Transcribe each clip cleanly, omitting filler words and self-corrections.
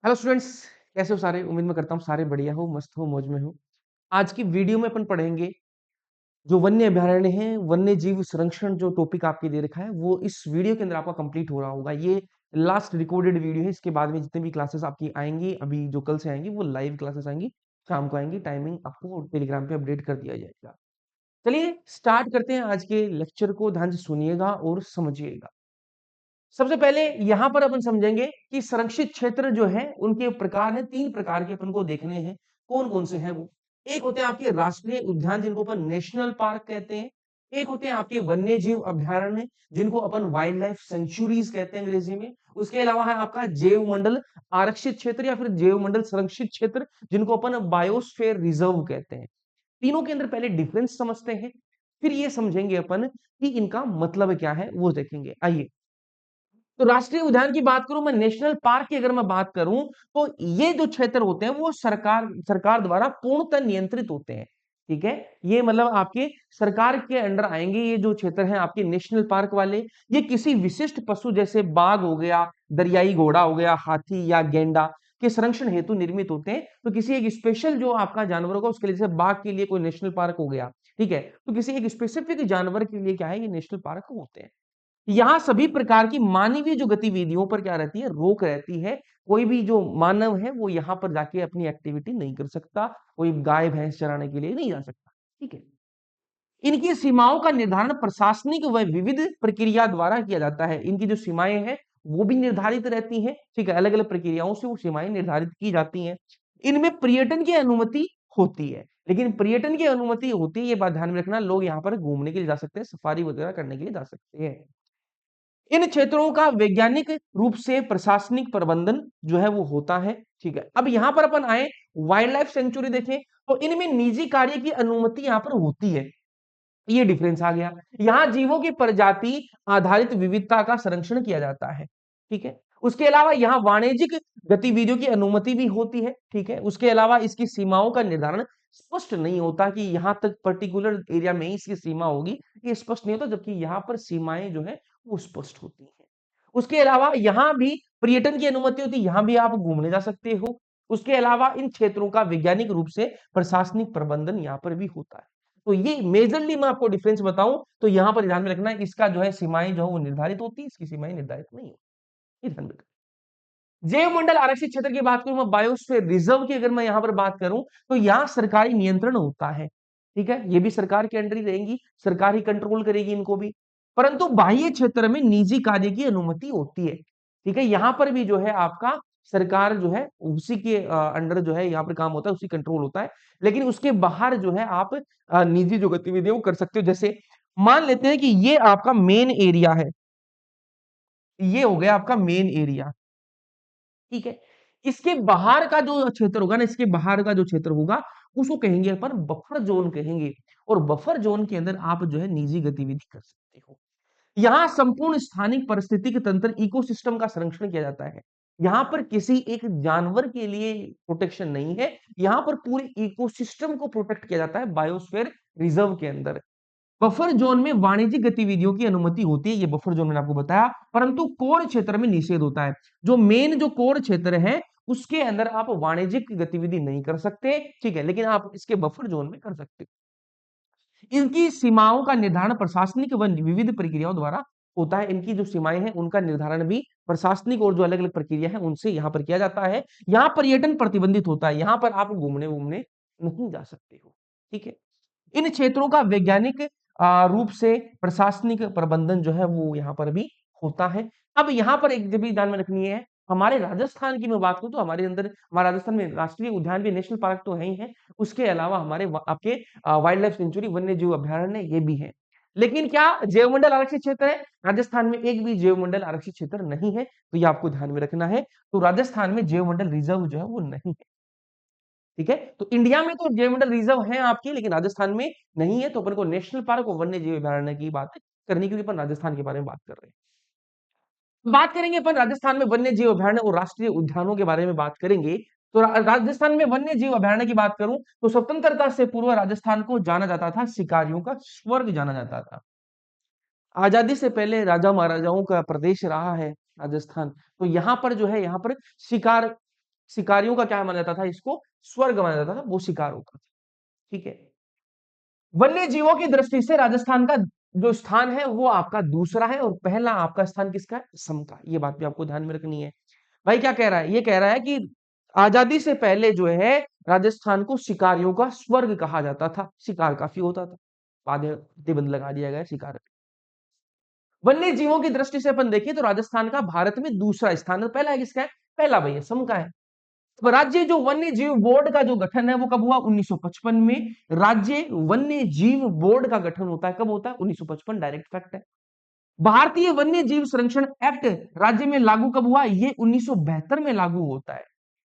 Hello students, कैसे हो सारे? उम्मीद मैं करता हूँ सारे बढ़िया हो, मस्त हो, मौज में हो। आज की वीडियो में अपन पढ़ेंगे जो वन्य अभयारण्य है, वन्य जीव संरक्षण जो टॉपिक आपके दे रखा है वो इस वीडियो के अंदर आपका कंप्लीट हो रहा होगा। ये लास्ट रिकॉर्डेड वीडियो है। इसके बाद में जितनी भी क्लासेस आपकी आएंगी, अभी जो कल से आएंगी वो लाइव क्लासेस आएंगी, शाम को आएंगी। टाइमिंग आपको टेलीग्राम पे अपडेट कर दिया जाएगा। चलिए स्टार्ट करते हैं आज के लेक्चर को। ध्यान से सुनिएगा और समझिएगा। सबसे पहले यहां पर अपन समझेंगे कि संरक्षित क्षेत्र जो है उनके प्रकार है, तीन प्रकार के अपन को देखने हैं। कौन कौन से हैं वो? एक होते हैं आपके राष्ट्रीय उद्यान जिनको अपन नेशनल पार्क कहते हैं। एक होते हैं आपके वन्य जीव अभयारण्य जिनको अपन वाइल्ड लाइफ सेंचुरीज कहते हैं अंग्रेजी में। उसके अलावा है आपका जैव मंडल आरक्षित क्षेत्र या फिर जैव मंडल संरक्षित क्षेत्र जिनको अपन बायोस्फीयर रिजर्व कहते हैं। तीनों के अंदर पहले डिफरेंस समझते हैं, फिर ये समझेंगे अपन कि इनका मतलब क्या है वो देखेंगे। आइए, तो राष्ट्रीय उद्यान की बात करूं मैं, नेशनल पार्क की अगर मैं बात करूं, तो ये जो क्षेत्र होते हैं वो सरकार सरकार द्वारा पूर्णतः नियंत्रित होते हैं। ठीक है, ये मतलब आपके सरकार के अंडर आएंगे। ये जो क्षेत्र हैं आपके नेशनल पार्क वाले, ये किसी विशिष्ट पशु जैसे बाघ हो गया, दरियाई घोड़ा हो गया, हाथी या गेंडा के संरक्षण हेतु निर्मित होते हैं। तो किसी एक स्पेशल जो आपका जानवर होगा उसके लिए, जैसे बाघ के लिए कोई नेशनल पार्क हो गया, ठीक है, तो किसी एक स्पेसिफिक जानवर के लिए क्या है, ये नेशनल पार्क होते हैं। यहाँ सभी प्रकार की मानवीय जो गतिविधियों पर क्या रहती है, रोक रहती है। कोई भी जो मानव है वो यहाँ पर जाके अपनी एक्टिविटी नहीं कर सकता। कोई गाय भैंस चराने के लिए नहीं जा सकता। ठीक है, इनकी सीमाओं का निर्धारण प्रशासनिक व विविध प्रक्रिया द्वारा किया जाता है। इनकी जो सीमाएं हैं वो भी निर्धारित रहती हैं। ठीक है, अलग अलग प्रक्रियाओं से वो सीमाएं निर्धारित की जाती हैं। इनमें पर्यटन की अनुमति होती है, लेकिन पर्यटन की अनुमति होती है, ये बात ध्यान में रखना। लोग यहाँ पर घूमने के लिए जा सकते हैं, सफारी वगैरह करने के लिए जा सकते हैं। इन क्षेत्रों का वैज्ञानिक रूप से प्रशासनिक प्रबंधन जो है वो होता है। ठीक है, अब यहां पर अपन आए वाइल्ड लाइफ सेंचुरी देखें, तो इनमें निजी कार्य की अनुमति यहां पर होती है। ये डिफरेंस आ गया। यहां जीवों की प्रजाति आधारित विविधता का संरक्षण किया जाता है। ठीक है, उसके अलावा यहाँ वाणिज्यिक गतिविधियों की अनुमति भी होती है। ठीक है, उसके अलावा इसकी सीमाओं का निर्धारण स्पष्ट नहीं होता कि यहां तक पर्टिकुलर एरिया में ही इसकी सीमा होगी, ये स्पष्ट नहीं होता, जबकि यहाँ पर सीमाएं जो है वो स्पष्ट होती है। उसके अलावा यहाँ भी पर्यटन की अनुमति होती है, यहाँ भी आप घूमने जा सकते हो। उसके अलावा इन क्षेत्रों का वैज्ञानिक रूप से प्रशासनिक प्रबंधन यहाँ पर भी होता है। तो ये मेजरली मैं आपको डिफरेंस बताऊं तो यहाँ पर ध्यान में रखना है, इसका जो है सीमाएं जो है वो निर्धारित होती है, इसकी सीमाएं निर्धारित नहीं होती। ये ध्यान में रखना। जैव मंडल आरक्षित क्षेत्र की बात करूं मैं, बायोस्फीयर रिजर्व की अगर मैं यहाँ पर बात करूं, तो यहाँ सरकारी नियंत्रण होता है। ठीक है, ये भी सरकार के अंडर ही रहेंगी, सरकार ही कंट्रोल करेगी इनको भी। परंतु बाह्य क्षेत्र में निजी कार्य की अनुमति होती है। ठीक है, यहाँ पर भी जो है आपका सरकार जो है उसी के अंडर जो है यहाँ पर काम होता है, उसी कंट्रोल होता है। लेकिन उसके बाहर जो है आप निजी जो गतिविधियां वो कर सकते हो। जैसे मान लेते हैं कि ये आपका मेन एरिया है, ये हो गया आपका मेन एरिया। ठीक है, इसके बाहर का जो क्षेत्र होगा ना, इसके बाहर का जो क्षेत्र होगा उसको कहेंगे अपन बफर जोन कहेंगे। और बफर जोन के अंदर आप जो है निजी गतिविधि कर सकते हो। यहाँ संपूर्ण स्थानिक पारिस्थितिक तंत्र इकोसिस्टम का संरक्षण किया जाता है। यहाँ पर किसी एक जानवर के लिए प्रोटेक्शन नहीं है, यहाँ पर पूरे इकोसिस्टम को प्रोटेक्ट किया जाता है बायोस्फीयर रिजर्व के अंदर। बफर जोन में वाणिज्यिक गतिविधियों की अनुमति होती है, ये बफर जोन मैंने आपको बताया, परंतु कोर क्षेत्र में निषेध होता है। जो मेन जो कोर क्षेत्र है उसके अंदर आप वाणिज्यिक गतिविधि नहीं कर सकते। ठीक है, लेकिन आप इसके बफर जोन में कर सकते हो। इनकी सीमाओं का निर्धारण प्रशासनिक व विविध प्रक्रियाओं द्वारा होता है। इनकी जो सीमाएं हैं उनका निर्धारण भी प्रशासनिक और जो अलग अलग प्रक्रिया है उनसे यहाँ पर किया जाता है। यहाँ पर्यटन प्रतिबंधित होता है, यहाँ पर आप घूमने वूमने नहीं जा सकते हो। ठीक है, इन क्षेत्रों का वैज्ञानिक रूप से प्रशासनिक प्रबंधन जो है वो यहाँ पर भी होता है। अब यहाँ पर एक जब भी ध्यान में रखनी है, हमारे राजस्थान की मैं बात करूं तो हमारे अंदर, हमारे राजस्थान में राष्ट्रीय उद्यान भी, नेशनल पार्क तो है ही है, उसके अलावा हमारे आपके वाइल्ड लाइफ सेंचुरी वन्य जीव अभयारण्य ये भी है। लेकिन क्या जैव मंडल आरक्षित क्षेत्र है? राजस्थान में एक भी जैव मंडल आरक्षित क्षेत्र नहीं है, तो ये आपको ध्यान में रखना है। तो राजस्थान में जैव मंडल रिजर्व जो है वो नहीं है। ठीक है, तो इंडिया में तो जैव मंडल रिजर्व है आपके, लेकिन राजस्थान में नहीं है। तो अपन को नेशनल पार्क और वन्य जीव अभयारण्य की बात करनी, क्योंकि अपन राजस्थान के बारे में बात कर रहे हैं। बात करेंगे अपन राजस्थान में वन्य जीव अभयारण्य और राष्ट्रीय उद्यानों के बारे में बात करेंगे। तो राजस्थान में वन्य जीव अभयारण्य की बात करूं तो स्वतंत्रता से पूर्व राजस्थान को जाना जाता था शिकारियों का स्वर्ग जाना जाता था। आजादी से पहले राजा महाराजाओं का प्रदेश रहा है राजस्थान। तो यहाँ पर जो है, यहाँ पर शिकार शिकारियों का क्या माना जाता था, इसको स्वर्ग माना जाता था, वो शिकार होता था। ठीक है। वन्य जीवों की दृष्टि से राजस्थान का जो स्थान है वो आपका दूसरा है और पहला आपका स्थान किसका है, असम का। ये बात भी आपको ध्यान में रखनी है। भाई क्या कह रहा है, ये कह रहा है कि आजादी से पहले जो है राजस्थान को शिकारियों का स्वर्ग कहा जाता था, शिकार काफी होता था। बाद में प्रतिबंध लगा दिया गया शिकार पे। वन्य जीवों की दृष्टि से अपन देखें तो राजस्थान का भारत में दूसरा स्थान है, पहला है किसका है, पहला भाई असम का है। तो राज्य जो वन्य जीव बोर्ड का जो गठन है वो कब हुआ, 1955 में। राज्य वन्य जीव बोर्ड का गठन होता है, कब होता है, 1955, डायरेक्ट फैक्ट है। भारतीय वन्य जीव संरक्षण एक्ट राज्य में लागू कब हुआ, ये 1972 में लागू होता है।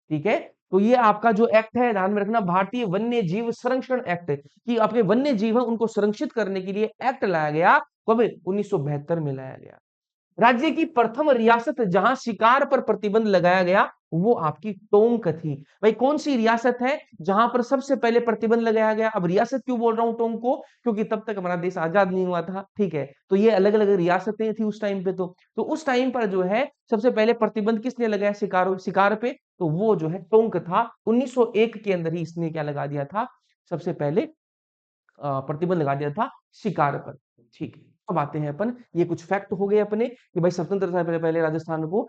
ठीक है। तो ये आपका जो एक्ट है ध्यान में रखना, भारतीय वन्य जीव संरक्षण एक्ट, कि आपके वन्य जीव है उनको संरक्षित करने के लिए एक्ट लाया गया, कब, 1972 में लाया गया। राज्य की प्रथम रियासत जहां शिकार पर प्रतिबंध लगाया गया वो आपकी टोंक थी। भाई कौन सी रियासत है जहां पर सबसे पहले प्रतिबंध लगाया गया। अब रियासत क्यों बोल रहा हूं टोंक को, क्योंकि तब तक हमारा देश आजाद नहीं हुआ था। ठीक है। तो ये अलग अलग रियासतें थी उस टाइम पे। तो उस टाइम पर जो है सबसे पहले प्रतिबंध किसने लगाया, शिकार पे, तो वो जो है टोंक था। 1901 के अंदर ही इसने क्या लगा दिया था, सबसे पहले प्रतिबंध लगा दिया था शिकार पर। ठीक है। अब आते हैं अपन, ये कुछ फैक्ट हो गए अपने कि भाई स्वतंत्रता से पहले पहले राजस्थान को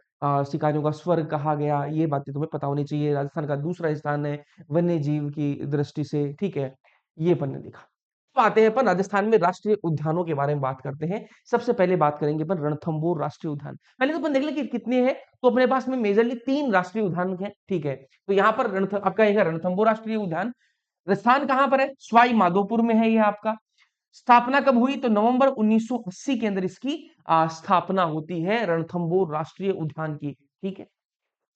शिकारियों का स्वर्ग कहा गया। ये बातें तुम्हें पता होनी चाहिए। राजस्थान का दूसरा स्थान है वन्य जीव की दृष्टि से। ठीक है, ये अपन ने देखा। अब आते हैं अपन राजस्थान में राष्ट्रीय उद्यानों के बारे में बात करते हैं। सबसे पहले बात करेंगे अपन रणथंभौर राष्ट्रीय उद्यान। पहले तो अपन देख लें कि कितने हैं। तो अपने पास में मेजरली 3 राष्ट्रीय उद्यान हैं। ठीक है। तो यहाँ पर आपका एक रणथंभौर राष्ट्रीय उद्यान। स्थान कहां पर है, सवाई माधोपुर में है ये आपका। स्थापना कब हुई, तो नवंबर 1980 के अंदर इसकी स्थापना होती है रणथंभौर राष्ट्रीय उद्यान की। ठीक है।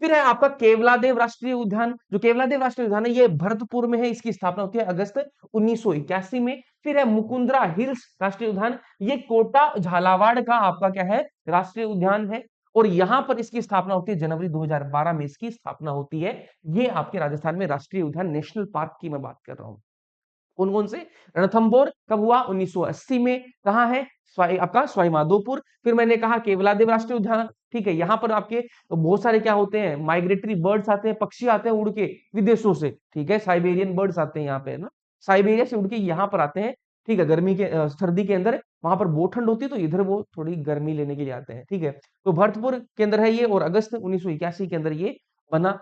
फिर है आपका केवलादेव राष्ट्रीय उद्यान। जो केवलादेव राष्ट्रीय उद्यान है ये भरतपुर में है, इसकी स्थापना होती है अगस्त 1981 में। फिर है मुकुंदरा हिल्स राष्ट्रीय उद्यान, ये कोटा झालावाड़ का आपका क्या है, राष्ट्रीय उद्यान है। और यहां पर इसकी स्थापना होती है जनवरी 2012 में, इसकी स्थापना होती है। ये आपके राजस्थान में राष्ट्रीय उद्यान नेशनल पार्क की मैं बात कर रहा हूं। कौन कौन से, रणथंभौर कब हुआ, 1980 में। कहां है, आपका सवाई माधोपुर। फिर मैंने कहा केवलादेव राष्ट्रीय उद्यान। ठीक है। यहाँ पर आपके बहुत सारे क्या होते हैं, माइग्रेटरी बर्ड्स आते हैं, पक्षी आते हैं उड़ के विदेशों से। ठीक है। साइबेरियन बर्ड्स आते हैं यहाँ पे ना, साइबेरिया से उड़ के यहाँ पर आते हैं। ठीक है। गर्मी के सर्दी के अंदर वहां पर बहुत ठंड होती है, तो इधर वो थोड़ी गर्मी लेने के लिए आते हैं। ठीक है। तो भरतपुर के अंदर है ये, और अगस्त 1981 के अंदर ये बना।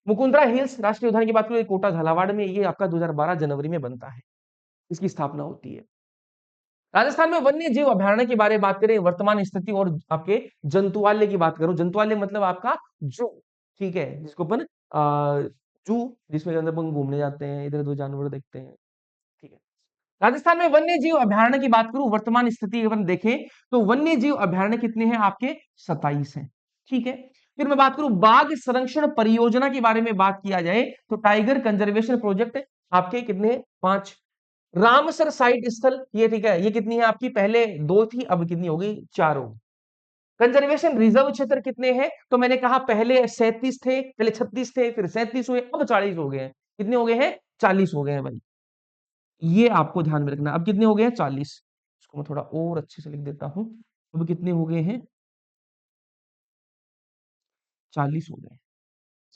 मुकुंदरा हिल्स राष्ट्रीय उद्यान की बात करें, कोटा झालावाड़ में, ये आपका 2012 जनवरी में बनता है, इसकी स्थापना होती है। राजस्थान में वन्य जीव अभयारण्य के बारे में बात करें, वर्तमान स्थिति और आपके जंतुआलय की बात करूं। जंतुआलय मतलब आपका जू। ठीक है। जिसको अपन जू, जिसमें अंदर अपन घूमने जाते हैं, इधर उधर जानवर देखते हैं। ठीक है। राजस्थान में वन्य जीव अभयारण्य की बात करूं, वर्तमान स्थिति अगर देखें तो वन्य जीव अभयारण्य कितने हैं आपके, 27 हैं। ठीक है। फिर मैं बात करूं बाघ संरक्षण परियोजना के बारे में बात किया जाए तो टाइगर कंजर्वेशन प्रोजेक्ट आपके कितने हैं, 5। रामसर साइट स्थल, ये ठीक है, ये कितनी है आपकी, पहले 2 थी, अब कितनी हो गई, 4 हो गई। कंजर्वेशन रिजर्व क्षेत्र कितने हैं, तो मैंने कहा पहले 37 थे, पहले 36 थे, फिर 37 हुए, अब 40 हो गए हैं। कितने हो गए हैं, 40 हो गए हैं भाई। ये आपको ध्यान में रखना। अब कितने हो गए हैं, 40। इसको मैं थोड़ा और अच्छे से लिख देता हूं। अब कितने हो गए हैं, 40 हो गए।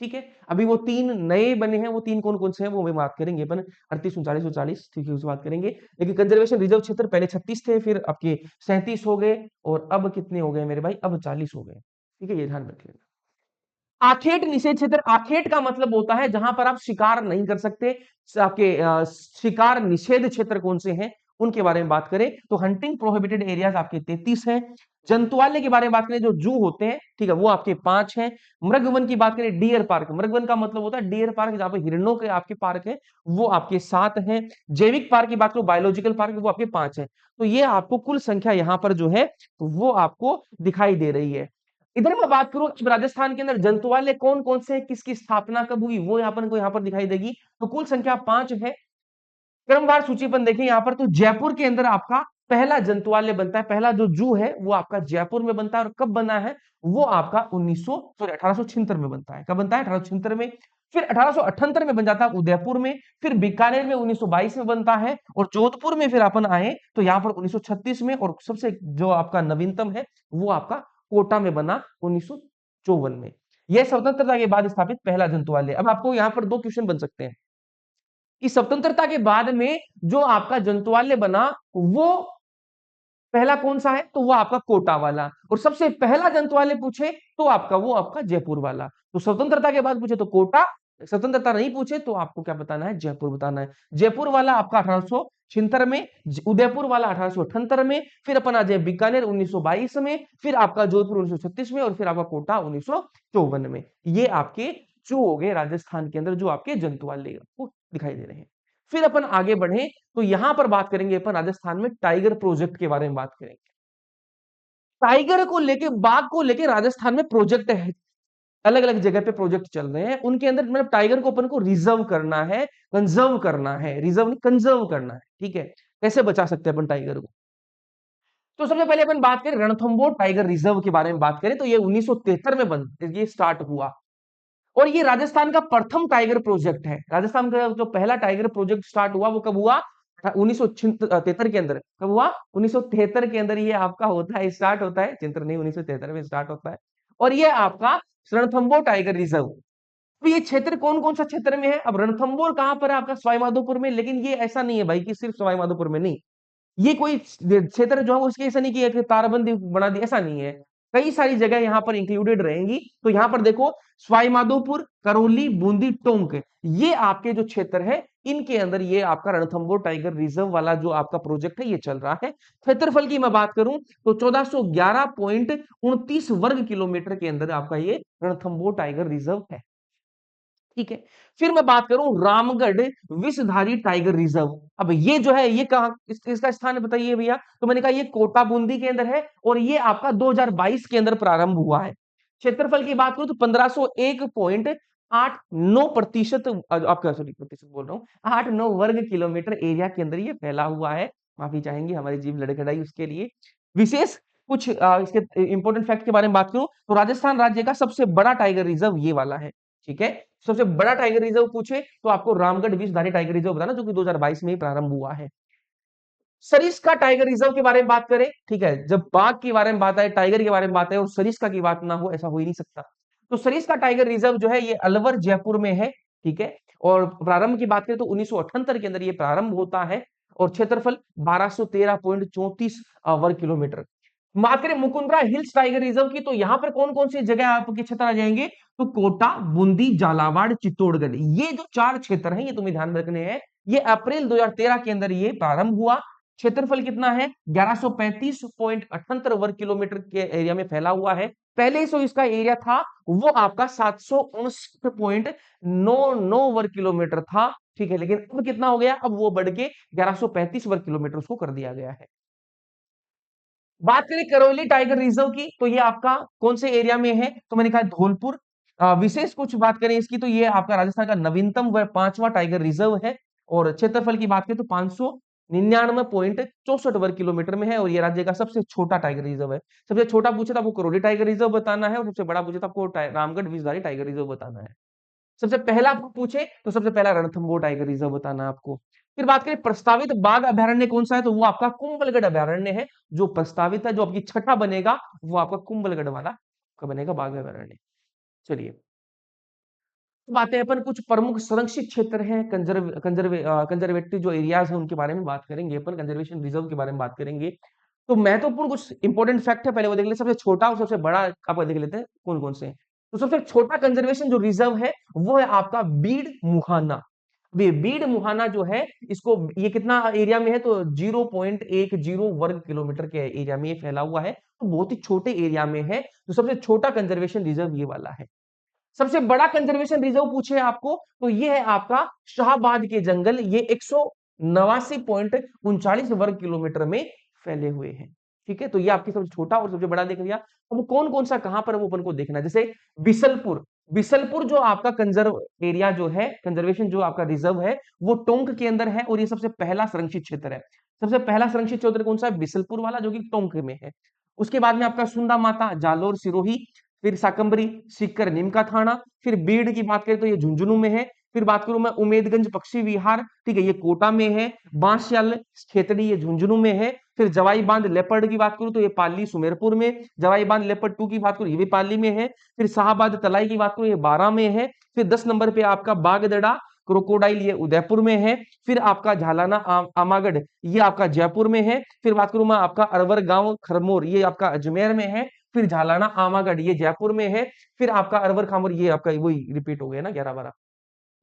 ठीक है। अभी वो 3 नए बने हैं, वो 3 कौन कौन से हैं वो भी बात करेंगे अपन, 38, 39 और 40। ठीक है, उसकी बात करेंगे। लेकिन कंजर्वेशन रिजर्व क्षेत्र पहले 36 थे, फिर आपके 37 हो गए, और अब कितने हो गए मेरे भाई, अब 40 हो गए। ठीक है, ये ध्यान रख लेना। आखेट निषेध क्षेत्र, आखेट का मतलब होता है जहां पर आप शिकार नहीं कर सकते। आपके शिकार निषेध क्षेत्र कौन से हैं उनके बारे में बात करें तो हंटिंग प्रोहिबिटेड एरियाज आपके 33 हैं। जंतुआलय के बारे में बात करें, जो जू होते हैं, ठीक है, वो आपके 5 हैं। मृगवन की बात करें, डियर पार्क, मृगवन का मतलब होता है डियर पार्क, जहां पे हिरणों के आपके पार्क है, वो आपके 7 हैं। जैविक पार्क की बात करो, बायोलॉजिकल पार्क, वो आपके 5 हैं। तो ये आपको कुल संख्या यहाँ पर जो है वो आपको दिखाई दे रही है। इधर मैं बात करूं अब राजस्थान के अंदर जंतुआलय कौन कौन से हैं, किसकी स्थापना कब हुई, वो यहाँ पर दिखाई देगी। तो कुल संख्या 5 है। क्रमवार सूची पर देखें यहाँ पर, तो जयपुर के अंदर आपका पहला जंतुआलय बनता है, पहला जो जू है वो आपका जयपुर में बनता है। और कब बना है, वो आपका 1876 में बनता है। कब बनता है, 1876 में। फिर 1878 में बन जाता है उदयपुर में। फिर बीकानेर में 1922 में बनता है। और जोधपुर में फिर अपन आए तो यहाँ पर 1936 में। और सबसे जो आपका नवीनतम है वो आपका कोटा में बना 1954 में। यह स्वतंत्रता के बाद स्थापित पहला जंतुआलय। अब आपको यहाँ पर दो क्वेश्चन बन सकते हैं कि स्वतंत्रता के बाद में जो आपका जंतुआलय बना वो पहला कौन सा है, तो वो आपका कोटा वाला। और सबसे पहला जंतुआलय पूछे तो आपका वो आपका जयपुर वाला। तो स्वतंत्रता के बाद पूछे तो कोटा, स्वतंत्रता नहीं पूछे तो आपको क्या बताना है, जयपुर बताना है। जयपुर वाला आपका 1876 में, उदयपुर वाला 1878 में, फिर अपन आ जाए बीकानेर 1922 में, फिर आपका जोधपुर 1936 में, और फिर आपका कोटा 1954 में। ये आपके जो हो गए राजस्थान के अंदर जो आपके जंतुआलय आपको दिखाई दे रहे हैं। फिर अपन आगे बढ़े तो यहां पर बात करेंगे अपन राजस्थान में टाइगर प्रोजेक्ट के बारे में बात करेंगे। टाइगर को लेके, बाघ को लेके राजस्थान में प्रोजेक्ट है, अलग अलग जगह पे प्रोजेक्ट चल रहे हैं। उनके अंदर मतलब टाइगर को अपन को रिजर्व करना है, कंजर्व करना है, रिजर्व नहीं कंजर्व करना है, ठीक है। कैसे बचा सकते हैं अपन टाइगर को, तो सबसे पहले अपन बात करें रणथंभौर टाइगर रिजर्व के बारे में बात करें तो ये 1973 में बंद ये स्टार्ट हुआ। और ये राजस्थान का प्रथम टाइगर प्रोजेक्ट है। राजस्थान का जो पहला टाइगर प्रोजेक्ट स्टार्ट हुआ वो कब हुआ, 1973 के अंदर। कब हुआ, 1973 के अंदर ये आपका होता है, स्टार्ट होता है, चिंतन नहीं 1973 में स्टार्ट होता है। और ये आपका रणथंभौर टाइगर रिजर्व। तो ये क्षेत्र कौन कौन सा क्षेत्र में है, अब रणथंभौर कहां पर है, आपका सवाईमाधोपुर में। लेकिन ये ऐसा नहीं है भाई कि सिर्फ सवाईमाधोपुर में नहीं, ये कोई क्षेत्र जो है उसके ऐसा नहीं कि तारबंदी बना दी, ऐसा नहीं है। कई सारी जगह यहाँ पर इंक्लूडेड रहेंगी। तो यहाँ पर देखो सवाई माधोपुर, करौली, बूंदी, टोंक, ये आपके जो क्षेत्र है इनके अंदर ये आपका रणथंभौर टाइगर रिजर्व वाला जो आपका प्रोजेक्ट है ये चल रहा है। क्षेत्रफल की मैं बात करूं तो 1411.29 वर्ग किलोमीटर के अंदर आपका ये रणथंभौर टाइगर रिजर्व है, ठीक है। फिर मैं बात करूं रामगढ़ विषधारी टाइगर रिजर्व। अब ये जो है ये कहा इसका स्थान बताइए भैया, तो मैंने कहा ये कोटा बूंदी के अंदर है और ये आपका 2022 के अंदर प्रारंभ हुआ है। क्षेत्रफल की बात करूं तो 1501.89% आपका, सॉरी प्रतिशत बोल रहा हूँ, 89 वर्ग किलोमीटर एरिया के अंदर ये फैला हुआ है। माफी चाहेंगे हमारी जीभ लड़खड़ाई उसके लिए। विशेष कुछ इसके इंपॉर्टेंट फैक्ट के बारे में बात करूं तो राजस्थान राज्य का सबसे बड़ा टाइगर रिजर्व ये वाला है, ठीक है। सबसे बड़ा टाइगर रिजर्व पूछे तो आपको रामगढ़ विषधारी टाइगर रिजर्व बताना, जो कि 2022 में ही प्रारंभ हुआ है। सरिस्का टाइगर रिजर्व के बारे में बात करें, ठीक है, जब बाघ के बारे में बात आए, टाइगर के बारे में बात आए और सरिस्का की बात ना हो, ऐसा हो ही नहीं सकता। तो सरिस्का टाइगर रिजर्व जो है ये अलवर जयपुर में है, ठीक है। और प्रारंभ की बात करें तो 1978 के अंदर ये प्रारंभ होता है और क्षेत्रफल 1213.34 वर्ग किलोमीटर। बात करें मुकुंदरा हिल्स टाइगर रिजर्व की, तो यहाँ पर कौन कौन सी जगह आपके क्षेत्र आ जाएंगे, तो कोटा, बूंदी, झालावाड़, चित्तौड़गढ़, ये जो चार क्षेत्र हैं ये तुम्हें ध्यान रखने हैं। ये अप्रैल 2013 के अंदर ये प्रारंभ हुआ। क्षेत्रफल कितना है, 1135.78 वर्ग किलोमीटर के एरिया में फैला हुआ है। पहले जो इसका एरिया था वो आपका 759.99 वर्ग किलोमीटर था, ठीक है। लेकिन अब कितना हो गया, अब वो बढ़ के 1135 वर्ग किलोमीटर उसको कर दिया गया है। बात करें करौली टाइगर रिजर्व की, तो ये आपका कौन से एरिया में है, तो मैंने कहा धौलपुर। विशेष कुछ बात करें इसकी तो ये आपका राजस्थान का नवीनतम व पांचवा टाइगर रिजर्व है। और क्षेत्रफल की बात करें तो 599.64 वर्ग किलोमीटर में है और ये राज्य का सबसे छोटा टाइगर रिजर्व है। सबसे छोटा पूछे तो आपको करौली टाइगर रिजर्व बताना है और सबसे बड़ा पूछे तो आपको रामगढ़ विषधारी टाइगर रिजर्व बताना है। सबसे पहला आपको पूछे तो सबसे पहला रणथंभौर टाइगर रिजर्व बताना है आपको। फिर बात करें प्रस्तावित बाघ अभयारण्य कौन सा है, तो वो आपका कुंभलगढ़ अभयारण्य है जो प्रस्तावित है। जो आपकी छठा बनेगा वो आपका कुंभलगढ़ वाला का बनेगा बाघ अभयारण्य। चलिए तो बातें अपन कुछ प्रमुख संरक्षित क्षेत्र हैं, कंजर्वेटिव जो एरियाज है उनके बारे में बात करेंगे, अपन कंजर्वेशन रिजर्व के बारे में बात करेंगे। तो महत्वपूर्ण कुछ इंपॉर्टेंट फैक्ट है, पहले वो देख लेते हैं। सबसे छोटा और सबसे बड़ा आपको देख लेते हैं कौन कौन से हैं। तो सबसे छोटा कंजर्वेशन जो रिजर्व है वो है आपका बीड़ मुहाना। ये बीड़ मुहाना जो है इसको, ये कितना एरिया में है, तो 0.10 वर्ग किलोमीटर के एरिया में ये फैला हुआ है, तो बहुत ही छोटे एरिया में है। तो सबसे छोटा कंजर्वेशन रिजर्व ये वाला है। सबसे बड़ा कंजर्वेशन रिजर्व पूछे आपको तो ये है आपका शाहबाद के जंगल, ये 189.39 वर्ग किलोमीटर में फैले हुए हैं, ठीक है। तो ये आपकी सबसे छोटा और सबसे बड़ा देख लिया। अब वो कौन कौन सा कहां पर है वो अपन को देखना है। जैसे बिसलपुर, बिसलपुर जो आपका कंजर्व एरिया जो है, कंजर्वेशन जो आपका रिजर्व है वो टोंक के अंदर है और ये सबसे पहला संरक्षित क्षेत्र है। सबसे पहला संरक्षित क्षेत्र कौन सा है, बिसलपुर वाला जो कि टोंक में है। उसके बाद में आपका सुंदा माता, जालोर सिरोही, फिर साकंबरी, सीकर, नीम का थाना। फिर बीड़ की बात करें तो ये झुंझुनू में है। फिर बात करूं मैं उमेदगंज पक्षी विहार, ठीक है, ये कोटा में है। बांसशाल खेतड़ी ये झुंझुनू में है। फिर जवाई बांध लेपर्ड की बात करूं तो ये पाली सुमेरपुर में। जवाई बांध लेपर्ड 2 की बात करूं ये भी पाली में है। फिर शाहबाद तलाई की बात करूं ये 12 में है। फिर 10 नंबर पे आपका बागदड़ा क्रोकोडाइल ये उदयपुर में है। फिर आपका झालाना आमागढ़ ये आपका जयपुर में है। फिर बात करूं मैं आपका अरवर गांव खरमोर ये आपका अजमेर में है। फिर झालाना आमागढ़ ये जयपुर में है। फिर आपका अरवर खामोर ये आपका वही रिपीट हो गया ना 11-12,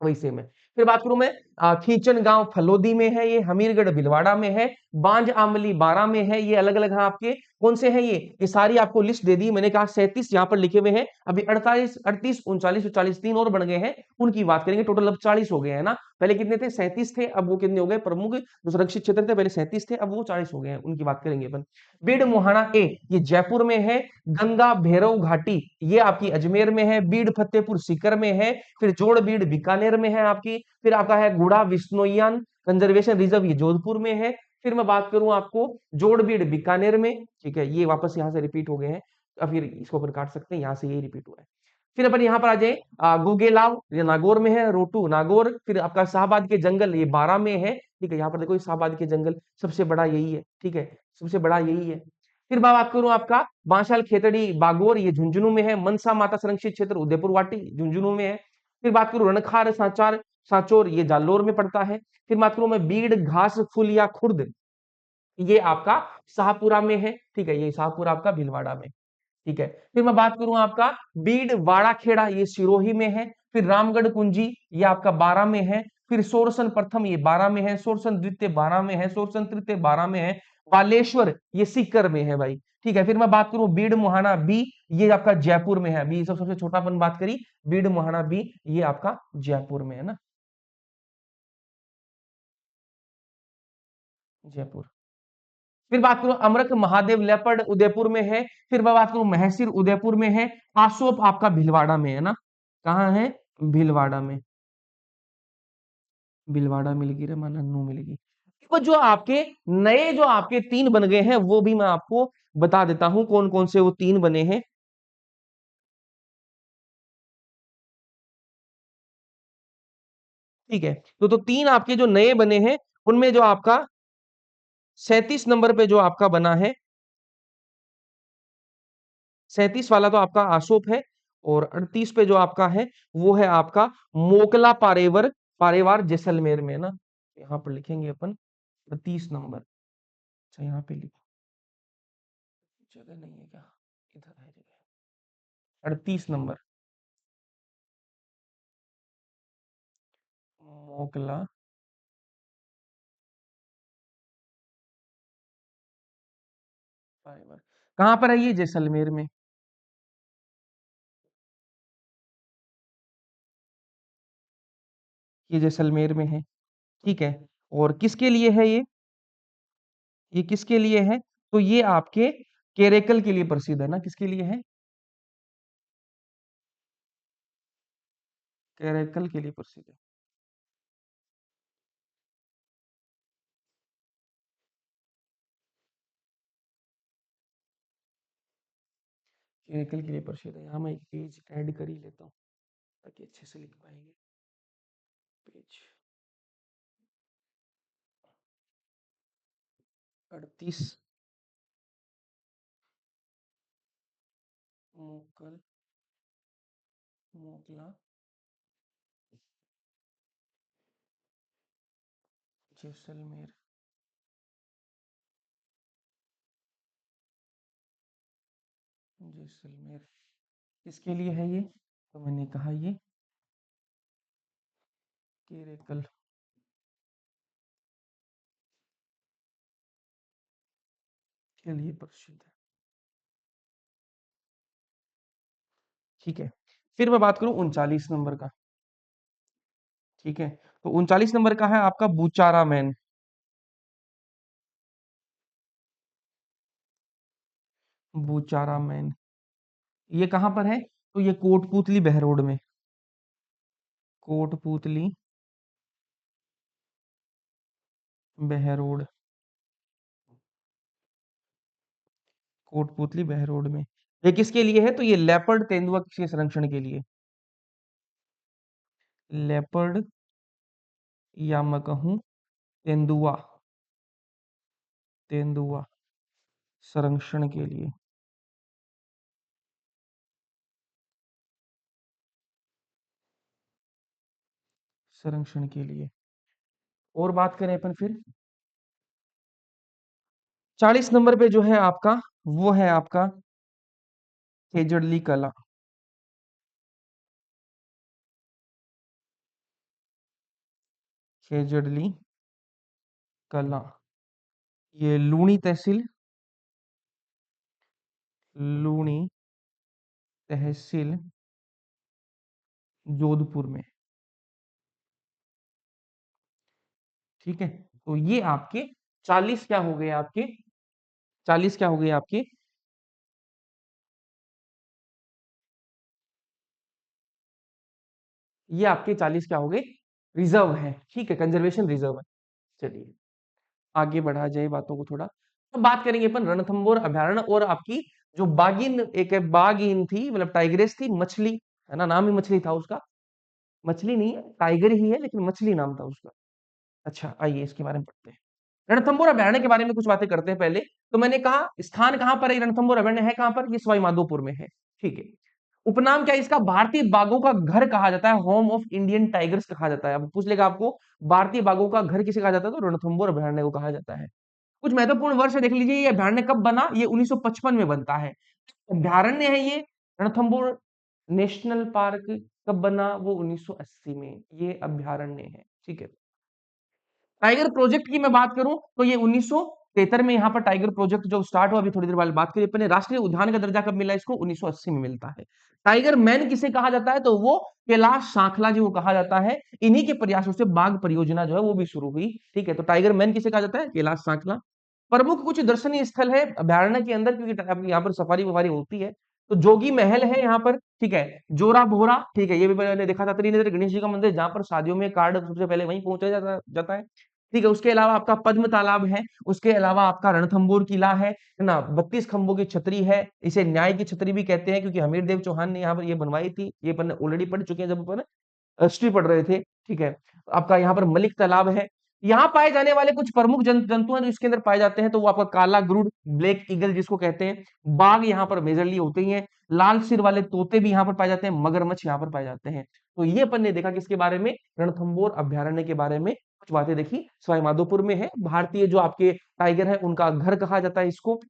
वही सेम है। फिर बात करूं मैं खींचन गांव फलोदी में है, ये हमीरगढ़ भीलवाड़ा में है। बांज आमली 12 में है, ये अलग अलग हैं आपके। कौन से हैं ये सारी आपको लिस्ट दे दी मैंने, कहा 37 यहाँ पर लिखे हुए हैं। अभी 48 38 39 और 40 तीन और बन गए हैं, उनकी बात करेंगे। टोटल अब 40 हो गए हैं ना, पहले कितने थे 37 थे, अब वो कितने हो गए प्रमुख जो सुरक्षित क्षेत्र थे, पहले 37 थे अब वो 40 हो गए हैं, उनकी बात करेंगे अपन। बीड़ मुहाना ए ये जयपुर में है। गंगा भैरव घाटी ये आपकी अजमेर में है। बीड़ फतेहपुर सीकर में है। फिर जोड़बीड़ बीकानेर में है आपकी। फिर आपका है गुड़ा विश्नोइयान कंजर्वेशन रिजर्व ये जोधपुर में है। फिर मैं बात करूं आपको जोड़बीड़ बीकानेर में, ठीक है, ये वापस यहाँ से रिपीट हो गए हैं, अब फिर इसको अपन काट सकते हैं, यहाँ से ये रिपीट हुआ है। फिर अपन यहाँ पर आ जाए गुगेलाव ये नागौर में है। रोटू नागौर। फिर आपका शाहबाद के जंगल ये 12 में है, ठीक है, यहाँ पर देखो शाहबाद के जंगल सबसे बड़ा यही है, ठीक है, सबसे बड़ा यही है। फिर मैं बात करूं आपका बांशाल खेतड़ी बागोर ये झुंझुनू में है। मनसा माता संरक्षित क्षेत्र उदयपुर वाटी झुंझुनू में है। फिर बात करूं रणखार सांचार सांचोर ये जालोर में पड़ता है। फिर बात करूं मैं बीड़ घास फुल या खुर्द ये आपका शाहपुरा में है, ठीक है, ये शाहपुरा आपका भीलवाड़ा में, ठीक है। फिर मैं बात करूं आपका बीड़ वाड़ा खेड़ा ये सिरोही में है। फिर रामगढ़ कुंजी ये आपका 12 में है। फिर सोरसन प्रथम ये 12 में है। सोरसन द्वितीय 12 में है। सोरसन तृतीय 12 में है। बालेश्वर ये सीकर में है भाई, ठीक है। फिर मैं बात करूं बीड़ मुहाना बी ये आपका जयपुर में है। अभी सबसे छोटा अपन बात करी, बीड़ मुहाना बी ये आपका जयपुर में है ना, जयपुर। फिर बात करूं अमरक महादेव लेपर्ड उदयपुर में है। फिर मैं बात करूं महसिर उदयपुर में है। आसोप आपका भीलवाड़ा में है ना, कहाँ है, भीलवाड़ा में। भीलवाड़ा मिलेगी रे माना नू मिलेगी। तो जो आपके नए जो आपके 3 बन गए हैं वो भी मैं आपको बता देता हूं कौन कौन से वो 3 बने हैं, ठीक है। तो 3 आपके जो नए बने हैं उनमें जो आपका 37 नंबर पे जो आपका बना है, 37 वाला तो आपका आसोप है। और 38 पे जो आपका है वो है आपका मोकला पारेवर पारेवार जैसलमेर में ना, यहाँ पर लिखेंगे अपन 38 नंबर। अच्छा यहाँ पे लिखो, जगह नहीं है क्या, इधर है जगह। 38 नंबर मोकला पारेवर, कहाँ पर है ये, जैसलमेर में। ये जैसलमेर में है, ठीक है। और किसके लिए है ये किसके लिए है, तो ये आपके केरेकल के लिए प्रसिद्ध है ना, किसके लिए है, केरेकल के लिए प्रसिद्ध है। केरेकल के लिए प्रसिद्ध है। यहाँ मैं एक पेज ऐड कर ही लेता हूँ ताकि अच्छे से लिख पाएंगे। पेज 38 मोकल मोकला जैसलमेर, जैसलमेर किसके लिए है ये, तो मैंने कहा ये केरेकल के लिए प्रसिद्ध है, ठीक है। फिर मैं बात करूं 39 नंबर का, ठीक है। तो 39 नंबर का है आपका बुचारा मैन। बुचारा मैन ये कहाँ पर है, तो ये कोटपूतली बहरोड में, कोटपूतली बहरोड, कोटपूतली बहरोड में। ये किसके लिए है, तो ये लेपर्ड तेंदुआ के संरक्षण के लिए, लेपर्ड या मैं कहूँ तेंदुआ, तेंदुआ संरक्षण के लिए, संरक्षण के लिए। और बात करें अपन फिर 40 नंबर पे जो है आपका, वो है आपका खेजड़ली कला। खेजड़ली कला, ये लूणी तहसील, लूणी तहसील जोधपुर में। ठीक है, तो ये आपके 40 क्या हो गए आपके, 40 क्या हो गए आपके, ये आपके 40 क्या हो गए, रिजर्व है। ठीक है, कंजर्वेशन रिजर्व है। चलिए आगे बढ़ा जाए बातों को थोड़ा। तो बात करेंगे अपन रणथंभौर अभयारण्य और आपकी जो बागिन, एक बागिन थी, मतलब टाइग्रेस थी, मछली है ना, नाम ही मछली था उसका। मछली नहीं है, टाइगर ही है, लेकिन मछली नाम था उसका। अच्छा आइए इसके बारे में पढ़ते हैं। रणथंभौर अभयारण्य के बारे में कुछ बातें करते हैं पहले। तो मैंने कहा स्थान कहां पर है, रणथंभौर अभयारण्य है कहां पर, ये सवाई माधोपुर में है। ठीक है, उपनाम क्या है इसका, भारतीय बाघों का घर कहा जाता है, होम ऑफ इंडियन टाइगर्स कहा जाता है। अब पूछ लेगा आपको भारतीय बाघों का घर किसे कहा जाता है, तो रणथंभौर अभयारण्य को कहा जाता है। कुछ महत्वपूर्ण वर्ष देख लीजिए, ये अभयारण्य कब बना, ये 1955 में बनता है। अभयारण्य है ये, रणथंभौर नेशनल पार्क कब बना, वो 1980 में ये अभयारण्य है। ठीक है, टाइगर प्रोजेक्ट की मैं बात करूं तो ये 1973 में यहाँ पर टाइगर प्रोजेक्ट जो स्टार्ट हुआ, अभी थोड़ी देर बाद बात करिए अपने। राष्ट्रीय उद्यान का दर्जा कब मिला इसको, 1980 में मिलता है। टाइगर मैन किसे कहा जाता है, तो वो कैलाश सांखला जी को कहा जाता है। इन्हीं के प्रयासों से बाघ परियोजना जो है वो भी शुरू हुई। ठीक है, तो टाइगर मैन किसे कहा जाता है, कैलाश सांखला। प्रमुख कुछ दर्शनीय स्थल है अभयारण्य के अंदर, क्योंकि यहाँ पर सफारी वफारी होती है। तो जोगी महल है यहाँ पर, ठीक है, जोरा बोहरा, ठीक है, ये भी मैंने देखा था, त्रिनेत्र गणेश जी का मंदिर, जहाँ पर शादियों में कार्ड सबसे पहले वहीं पहुंचा जाता है। ठीक है, उसके अलावा आपका पद्म तालाब है, उसके अलावा आपका रणथंभौर किला है ना, 32 खंभों की छतरी है, इसे न्याय की छतरी भी कहते हैं, क्योंकि हमीर देव चौहान ने यहाँ पर ये बनवाई थी। ये अपन ऑलरेडी पढ़ चुके हैं जब अपन हिस्ट्री पढ़ रहे थे। ठीक है, आपका यहाँ पर मलिक तालाब है। यहाँ पाए जाने वाले कुछ प्रमुख जंतु हैं जो इसके अंदर पाए जाते हैं, तो वो आपका काला गरुड़, ब्लैक ईगल जिसको कहते हैं, बाघ यहाँ पर मेजरली होते ही हैं, लाल सिर वाले तोते भी यहाँ पर पाए जाते हैं, मगरमच्छ यहाँ पर पाए जाते हैं। तो ये अपन ने देखा किसके बारे में, रणथंभौर अभयारण्य के बारे में कुछ बातें देखी। सवाई माधोपुर में है, भारतीय जो आपके टाइगर है उनका घर कहा जाता है इसको।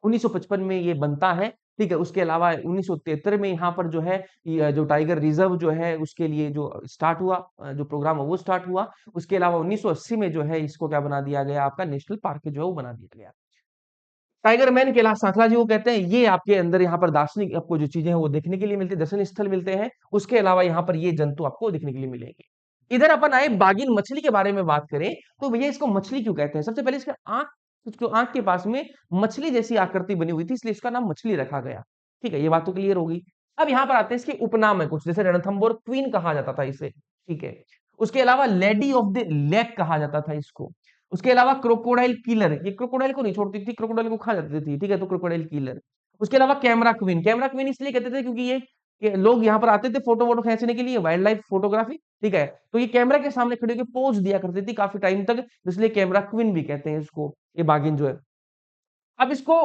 1955 में ये बनता है। ठीक है, उसके अलावा 1973 में यहाँ पर जो है, ये जो टाइगर रिजर्व जो है उसके लिए जो स्टार्ट हुआ, जो प्रोग्राम है वो स्टार्ट हुआ। उसके अलावा 1980 में जो है इसको क्या बना दिया गया, आपका नेशनल पार्क जो है वो बना दिया गया। टाइगर मैन कैलाश सांखला जी को कहते हैं। ये आपके अंदर यहाँ पर दार्शनिक आपको जो चीजें हैं वो देखने के लिए मिलती है, दर्शन स्थल मिलते हैं। उसके अलावा यहाँ पर ये जंतु आपको देखने के लिए मिलेंगे। इधर अपन आए बागिन मछली के बारे में बात करें, तो भैया इसको मछली क्यों कहते हैं। सबसे पहले इसका आंख, उसको आंख के पास में मछली जैसी आकृति बनी हुई थी, इसलिए इसका नाम मछली रखा गया। ठीक है, ये बात तो क्लियर होगी। अब यहाँ पर आते हैं इसके उपनाम है कुछ, जैसे रणथंभौर क्वीन कहा जाता था इसे। ठीक है, उसके अलावा लेडी ऑफ द लेक कहा जाता था इसको। उसके अलावा क्रोकोडाइल किलर, ये क्रोकोडाइल को नहीं छोड़ती थी, क्रोकोडाइल को खा जाती थी। ठीक है, तो क्रोकोडाइल किलर। उसके अलावा कैमरा क्वीन, कैमरा क्वीन इसलिए कहते थे क्योंकि ये लोग यहाँ पर आते थे फोटो वोटो खींचने के लिए, वाइल्ड लाइफ फोटोग्राफी। ठीक है, तो ये कैमरा के सामने खड़े होकर पोज दिया करती थी काफी टाइम तक, इसलिए कैमरा क्वीन भी कहते हैं इसको, ये बागिन जो है। अब इसको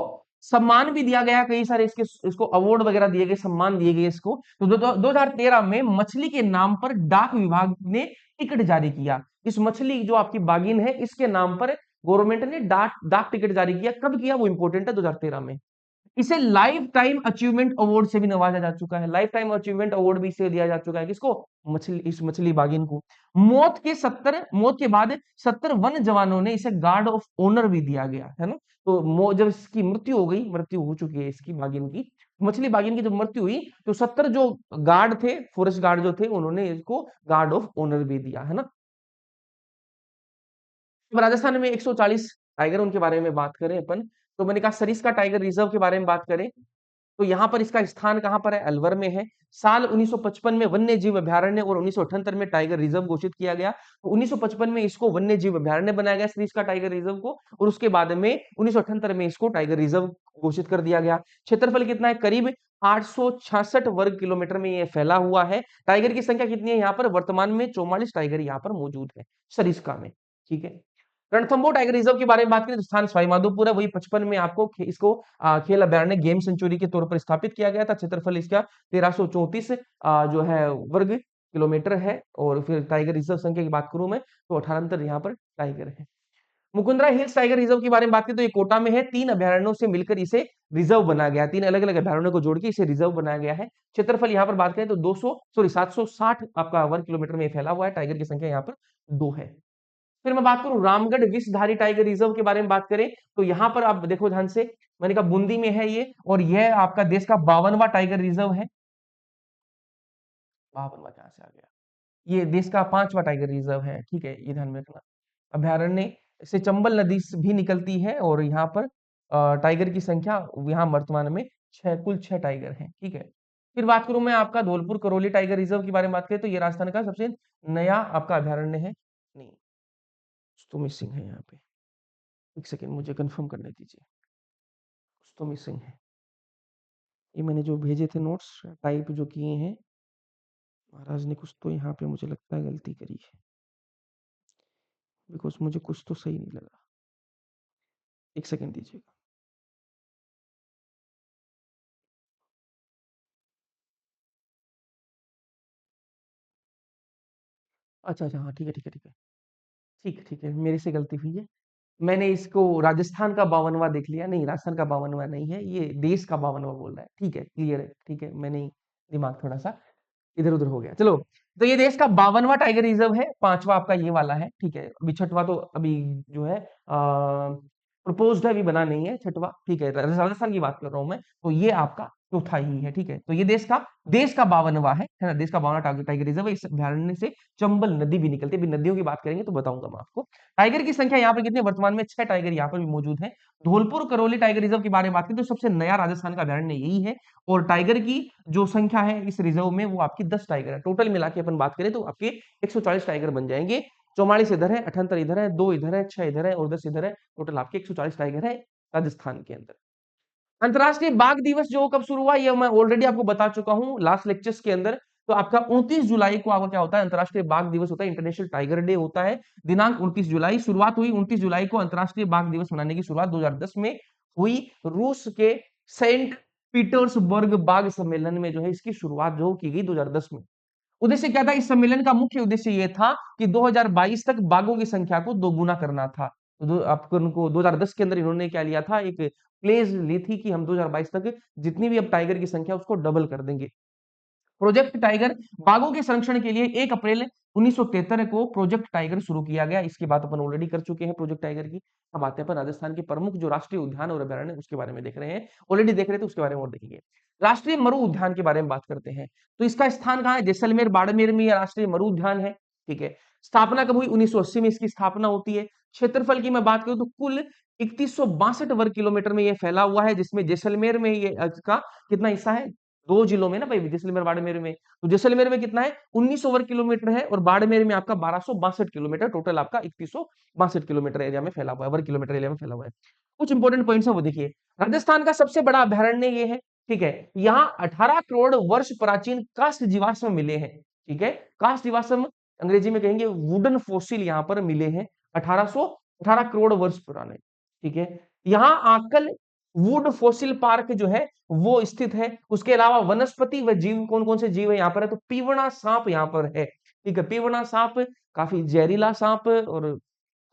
सम्मान भी दिया गया, कई सारे इसके इसको अवार्ड वगैरह दिए गए, सम्मान दिए गए इसको। तो 2013 में मछली के नाम पर डाक विभाग ने टिकट जारी किया। इस मछली जो आपकी बागिन है इसके नाम पर गवर्नमेंट ने डाक डाक टिकट जारी किया। कब किया वो इंपॉर्टेंट है, 2013 में। इसे लाइफ टाइम अचीवमेंट अवार्ड से भी नवाजा जा चुका है, लाइफ टाइम अचीवमेंट अवार्ड भी इसे दिया जा चुका है, किसको, मछली, इस मछली बागिन को। मौत के बाद 70 वन जवानों ने इसे गार्ड ऑफ ऑनर भी दिया गया है ना। तो जब इसकी मृत्यु हो गई, मृत्यु हो चुकी है इसकी बागिन की, मछली बागिन की जब मृत्यु हुई, तो 70 जो गार्ड थे, फॉरेस्ट गार्ड जो थे, उन्होंने इसको गार्ड ऑफ ऑनर भी दिया है ना। अब राजस्थान में 140 टाइगर, उनके बारे में बात करें अपन, तो मैंने कहा सरिस्का टाइगर रिजर्व के बारे में बात करें, तो यहाँ पर इसका स्थान कहाँ पर है, अलवर में है। साल 1955 में वन्य जीव अभयारण्य और 1978 में टाइगर रिजर्व घोषित किया गया। तो 1955 में इसको वन्य जीव अभयारण्य बनाया गया, सरिस्का टाइगर रिजर्व को, और उसके बाद में 1978 में इसको टाइगर रिजर्व घोषित कर दिया गया। क्षेत्रफल कितना है, करीब 866 वर्ग किलोमीटर में ये फैला हुआ है। टाइगर की संख्या कितनी है यहाँ पर? वर्तमान में 44 टाइगर यहाँ पर मौजूद है सरिस्का में। ठीक है। रणथंभौर टाइगर रिजर्व के बारे में बात करें तो स्थान सवाईमाधोपुर है, वही 55 में आपको इसको खेल अभ्यारण्य गेम सेंचुरी के तौर पर स्थापित किया गया था। क्षेत्रफल इसका 1334 जो है वर्ग किलोमीटर है। और फिर टाइगर रिजर्व संख्या की बात करूं मैं तो 18 यहाँ पर टाइगर है। मुकुंदरा हिल्स टाइगर रिजर्व के बारे में बात करें तो ये कोटा में है। 3 अभ्यारण्यों से मिलकर इसे रिजर्व बनाया गया है। 3 अलग अलग अभ्यारण्यों को जोड़ के इसे रिजर्व बनाया गया है। क्षेत्रफल यहाँ पर बात करें तो 760 आपका वर्ग किलोमीटर में फैला हुआ है। टाइगर की संख्या यहाँ पर 2 है। फिर मैं बात करूं रामगढ़ विषधारी टाइगर रिजर्व के बारे में बात करें तो यहाँ पर आप देखो ध्यान से, मैंने कहा बूंदी में है ये, और यह आपका देश का 52वां टाइगर रिजर्व है। 52वां कहां से आ गया? ये देश का 5वां टाइगर रिजर्व है। ठीक है, ये ध्यान में रखना। अभ्यारण्य से चंबल नदी भी निकलती है और यहाँ पर टाइगर की संख्या यहाँ वर्तमान में कुल 6 टाइगर हैं। ठीक है। फिर बात करूं मैं आपका धौलपुर करौली टाइगर रिजर्व के बारे में बात करें तो ये राजस्थान का सबसे नया आपका अभ्यारण्य है। नहीं, कुछ तो मिसिंग है यहाँ पे, एक सेकेंड मुझे कंफर्म करने दीजिए, कुछ तो मिसिंग है। ये मैंने जो भेजे थे नोट्स टाइप जो किए हैं, महाराज ने कुछ तो यहाँ पे मुझे लगता है गलती करी है, बिकॉज मुझे कुछ तो सही नहीं लगा। एक सेकेंड दीजिएगा। अच्छा अच्छा, हाँ ठीक है ठीक है ठीक है, ठीक है, मेरे से गलती हुई है। मैंने इसको राजस्थान का 52वां देख लिया। नहीं, राजस्थान का 52वां नहीं है, ये देश का 52वां बोल रहा है। ठीक है, क्लियर है। ठीक है, मैंने दिमाग थोड़ा सा इधर उधर हो गया। चलो, तो ये देश का 52वां टाइगर रिजर्व है। 5वां आपका ये वाला है। ठीक है, अभी 6वां तो अभी जो है प्रपोज्ड है, अभी बना नहीं है 6वां। ठीक है, राजस्थान की बात कर रहा हूं मैं, तो ये आपका चौथा ही है। ठीक है, तो ये देश का 52वां है ना, देश का 52वां टाइगर रिजर्व है। इस अभ्यारण्य से चंबल नदी भी निकलती है। अभी नदियों की बात करेंगे तो बताऊंगा मैं आपको। टाइगर की संख्या यहाँ पर कितनी है? वर्तमान में 6 टाइगर यहाँ पर भी मौजूद है। धौलपुर करौली टाइगर रिजर्व के बारे में बात करें तो सबसे नया राजस्थान का अभ्यारण्य यही है। और टाइगर की जो संख्या है इस रिजर्व में वो आपकी 10 टाइगर है। टोटल मिला के अपन बात करें तो आपके 140 टाइगर बन जाएंगे। 44 इधर है, 78 इधर है, 2 इधर है, 6 इधर है और 10 इधर है। टोटल आपके 140 टाइगर है राजस्थान के अंदर। अंतरराष्ट्रीय बाघ दिवस जो कब शुरू हुआ ये मैं ऑलरेडी आपको बता चुका हूं लास्ट लेक्चर्स के अंदर। तो आपका 29 जुलाई को आपका क्या होता है? अंतरराष्ट्रीय बाघ दिवस होता है, इंटरनेशनल टाइगर डे होता है। दिनांक 29 जुलाई, शुरुआत हुई 29 जुलाई को अंतरराष्ट्रीय बाघ दिवस मनाने की शुरुआत 2010 में हुई। रूस के सेंट पीटर्सबर्ग बाघ सम्मेलन में जो है इसकी शुरुआत जो की गई 2010 में। उद्देश्य क्या था? इस सम्मेलन का मुख्य उद्देश्य यह था कि 2022 तक बाघों की संख्या को दोगुना करना था। तो आपको उनको 2010 के अंदर इन्होंने क्या लिया था? एक प्लेज ली थी कि हम 2022 तक जितनी भी अब टाइगर की संख्या उसको डबल कर देंगे। प्रोजेक्ट टाइगर बाघों के संरक्षण के लिए 1 अप्रैल 1973 को प्रोजेक्ट टाइगर शुरू किया गया। इसकी बात अपन ऑलरेडी कर चुके हैं प्रोजेक्ट टाइगर की। अब आते हैं पर राजस्थान के प्रमुख जो राष्ट्रीय उद्यान और अभ्यारण्य उसके बारे में देख रहे हैं। ऑलरेडी देख रहे थे, उसके बारे में और देखेंगे। राष्ट्रीय मरु उद्यान के बारे में बात करते हैं। तो इसका स्थान कहाँ है? जैसलमेर बाड़मेर में यह राष्ट्रीय मरु उद्यान है। ठीक है, स्थापना कब हुई? 1980 में इसकी स्थापना होती है। क्षेत्रफल की मैं बात करूं तो कुल 3162 वर्ग किलोमीटर में यह फैला हुआ है, जिसमें जैसलमेर में ये इसका कितना हिस्सा है? 2 जिलों में ना भाई, जैसलमेर बाड़मेर में। तो जैसलमेर में कितना है? 1900 वर्ग किलोमीटर है और बाड़मेर में आपका 1262 किलोमीटर। टोटल आपका 3162 किलोमीटर एरिया में फैला हुआ है, वर्ग किलोमीटर एरिया में फैला हुआ है। कुछ इंपोर्टेंट पॉइंट्स है वो देखिए। राजस्थान का सबसे बड़ा अभ्यारण्य ये है। ठीक है, यहाँ 18 करोड़ वर्ष प्राचीन काष्ठ जीवाश्म मिले हैं। ठीक है, काष्ठ जीवाश्म अंग्रेजी में कहेंगे वुडन फॉसिल यहाँ पर मिले हैं 18 करोड़ वर्ष पुराने। ठीक है, यहाँ आकल वुड फॉसिल पार्क जो है वो स्थित है। उसके अलावा वनस्पति व जीव कौन कौन से जीव है यहाँ पर है? तो पीवड़ा सांप यहाँ पर है। ठीक है, पीवड़ा सांप काफी जहरीला सांप, और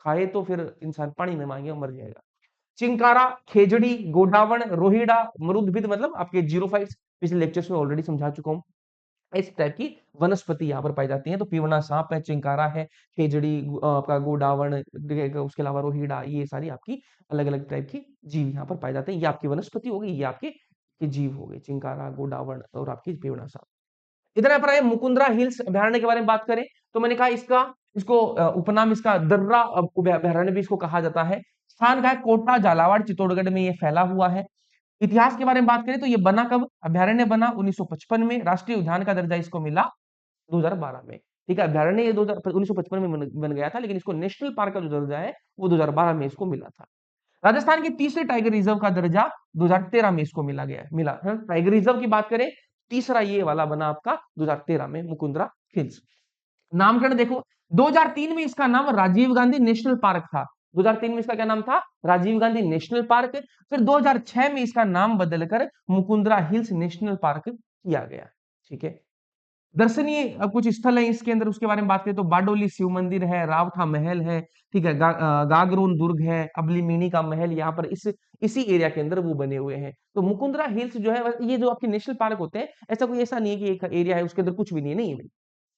खाए तो फिर इंसान पानी में मांगे मर जाएगा। चिंकारा, खेजड़ी, गोडावण, रोहिड़ा, मरुदभिद मतलब आपके जीरोफाइट्स, पिछले लेक्चर्स में ऑलरेडी समझा चुका हूं। इस टाइप की वनस्पति यहाँ पर पाई जाती है। तो पीवना सांप है, चिंकारा है, खेजड़ी, आपका गोडावण, उसके अलावा रोहिड़ा, ये सारी आपकी अलग अलग टाइप की जीव यहाँ पर पाए जाते हैं। ये आपकी वनस्पति हो गई, ये आपके जीव हो गए, चिंकारा, गोडावण और आपकी पीवना सांप। इधर यहाँ पर है मुकुंदरा हिल्स अभ्यारण्य के बारे में बात करें तो मैंने कहा इसको उपनाम इसका दर्रा अभ्यारण्य भी इसको कहा जाता है। स्थान का है कोटा झालावाड़ चित्तौड़गढ़ में ये फैला हुआ है। इतिहास के बारे में बात करें तो ये बना कब? अभ्यारण्य बना 1955 में। राष्ट्रीय उद्यान का दर्जा इसको मिला 2012 में। ठीक है, अभ्यारण्य ये 1955 में बन गया था, लेकिन इसको नेशनल पार्क का जो दर्जा है वो 2012 में इसको मिला था। राजस्थान की तीसरे टाइगर रिजर्व का दर्जा 2013 में इसको मिला है। टाइगर रिजर्व की बात करें, तीसरा ये वाला बना आपका 2013 में, मुकुंदरा हिल्स। नामकरण देखो, 2003 में इसका नाम राजीव गांधी नेशनल पार्क था। 2003 में इसका क्या नाम था? Rajiv Gandhi national park. फिर 2006 में इसका नाम बदलकर मुकुंदरा हिल्स नेशनल पार्क किया गया। ठीक है। दर्शनीय कुछ स्थल है इसके अंदर, उसके बारे में बात करें तो बारडोली शिव मंदिर है, रावथा महल है, ठीक है, गागरोन दुर्ग है, अबलीमिनी का महल, यहाँ पर इसी एरिया के अंदर वो बने हुए हैं। तो मुकुंदरा हिल्स जो है, ये जो आपके नेशनल पार्क होते हैं, ऐसा कोई ऐसा नहीं है कि एक एरिया है उसके अंदर कुछ भी नहीं है, नहीं है,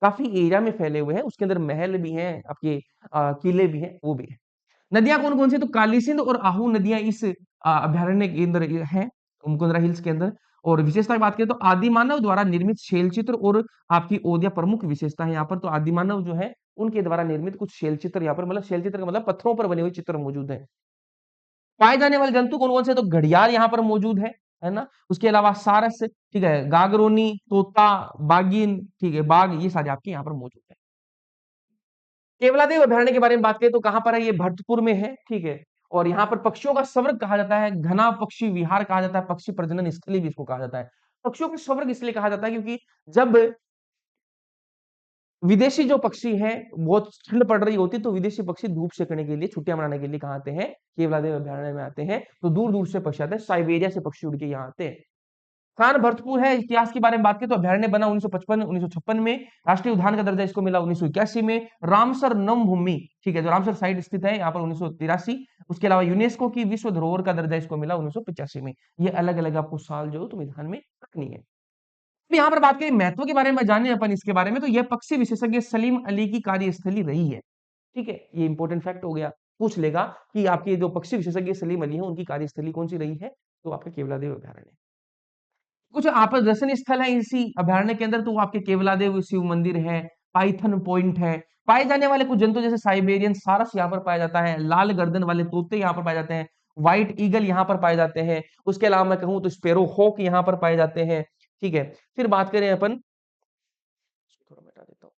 काफी एरिया में फैले हुए हैं, उसके अंदर महल भी हैं आपके, किले भी हैं, वो भी है। नदियां कौन कौन सी? तो काली सिंध और आहू नदियां इस अभ्यारण्य के अंदर है, मुकुंदरा हिल्स के अंदर। और विशेषता की बात करें तो आदिमानव द्वारा निर्मित शैल चित्र और आपकी ओदिया प्रमुख विशेषता है यहाँ पर। तो आदिमानव जो है उनके द्वारा निर्मित कुछ शैल चित्र यहाँ पर, मतलब शैल चित्र का मतलब पत्थरों पर बने हुए चित्र मौजूद है। पाए जाने वाले जंतु कौन कौन से? तो घड़ियाल यहाँ पर मौजूद है ना। उसके अलावा सारस, ठीक है, गागरोनी, तोता, बागिन, ठीक है, बाघ, ये सारे आपके यहाँ पर मौजूद है। केवलादेव अभयारण्य के बारे में बात करें तो कहां पर है? ये भरतपुर में है, ठीक है। और यहाँ पर पक्षियों का स्वर्ग कहा जाता है, घना पक्षी विहार कहा जाता है, पक्षी प्रजनन स्थली भी इसको कहा जाता है। पक्षियों के स्वर्ग इसलिए कहा जाता है क्योंकि जब विदेशी जो पक्षी हैं, बहुत ठंड पड़ रही होती है, तो विदेशी पक्षी धूप सेकने के लिए, छुट्टियां मनाने के लिए कहाँ आते हैं? केवलादेव अभयारण्य में आते हैं। तो दूर दूर से पक्षी आते हैं, साइबेरिया से पक्षी उड़ के यहाँ आते हैं। खान भरतपुर है। इतिहास के बारे में बात करें तो अभयारण्य बना 1955 1956 में, राष्ट्रीय उद्यान का दर्जा इसको मिला 1981 में। रामसर नमभूमि, ठीक है, जो रामसर साइट स्थित है यहाँ पर 1983। उसके अलावा यूनेस्को की विश्व धरोहर का दर्जा इसको मिला 1985 में। ये अलग अलग आपको साल जो तुम्हें ध्यान में रखनी है। अब यहाँ पर बात करें महत्व के बारे में, जाने अपन इसके बारे में, तो यह पक्षी विशेषज्ञ सलीम अली की कार्यस्थली रही है। ठीक है, ये इंपॉर्टेंट फैक्ट हो गया, पूछ लेगा कि आपके जो पक्षी विशेषज्ञ सलीम अली है उनकी कार्यस्थली कौन सी रही है? तो आपका केवलादेव अभयारण्य। कुछ आप दर्शनीय स्थल है इसी अभयारण्य के अंदर, तो वो आपके केवलादेव शिव मंदिर है, पाइथन पॉइंट है। पाए जाने वाले कुछ जंतु जैसे साइबेरियन सारस यहाँ पर पाया जाता है, लाल गर्दन वाले तोते यहाँ पर पाए जाते हैं, व्हाइट ईगल यहाँ पर पाए जाते हैं। उसके अलावा मैं कहूँ तो स्पेरो हॉक यहाँ पर पाए जाते हैं। ठीक है, फिर बात करें अपन, थोड़ा मिटा देता हूँ,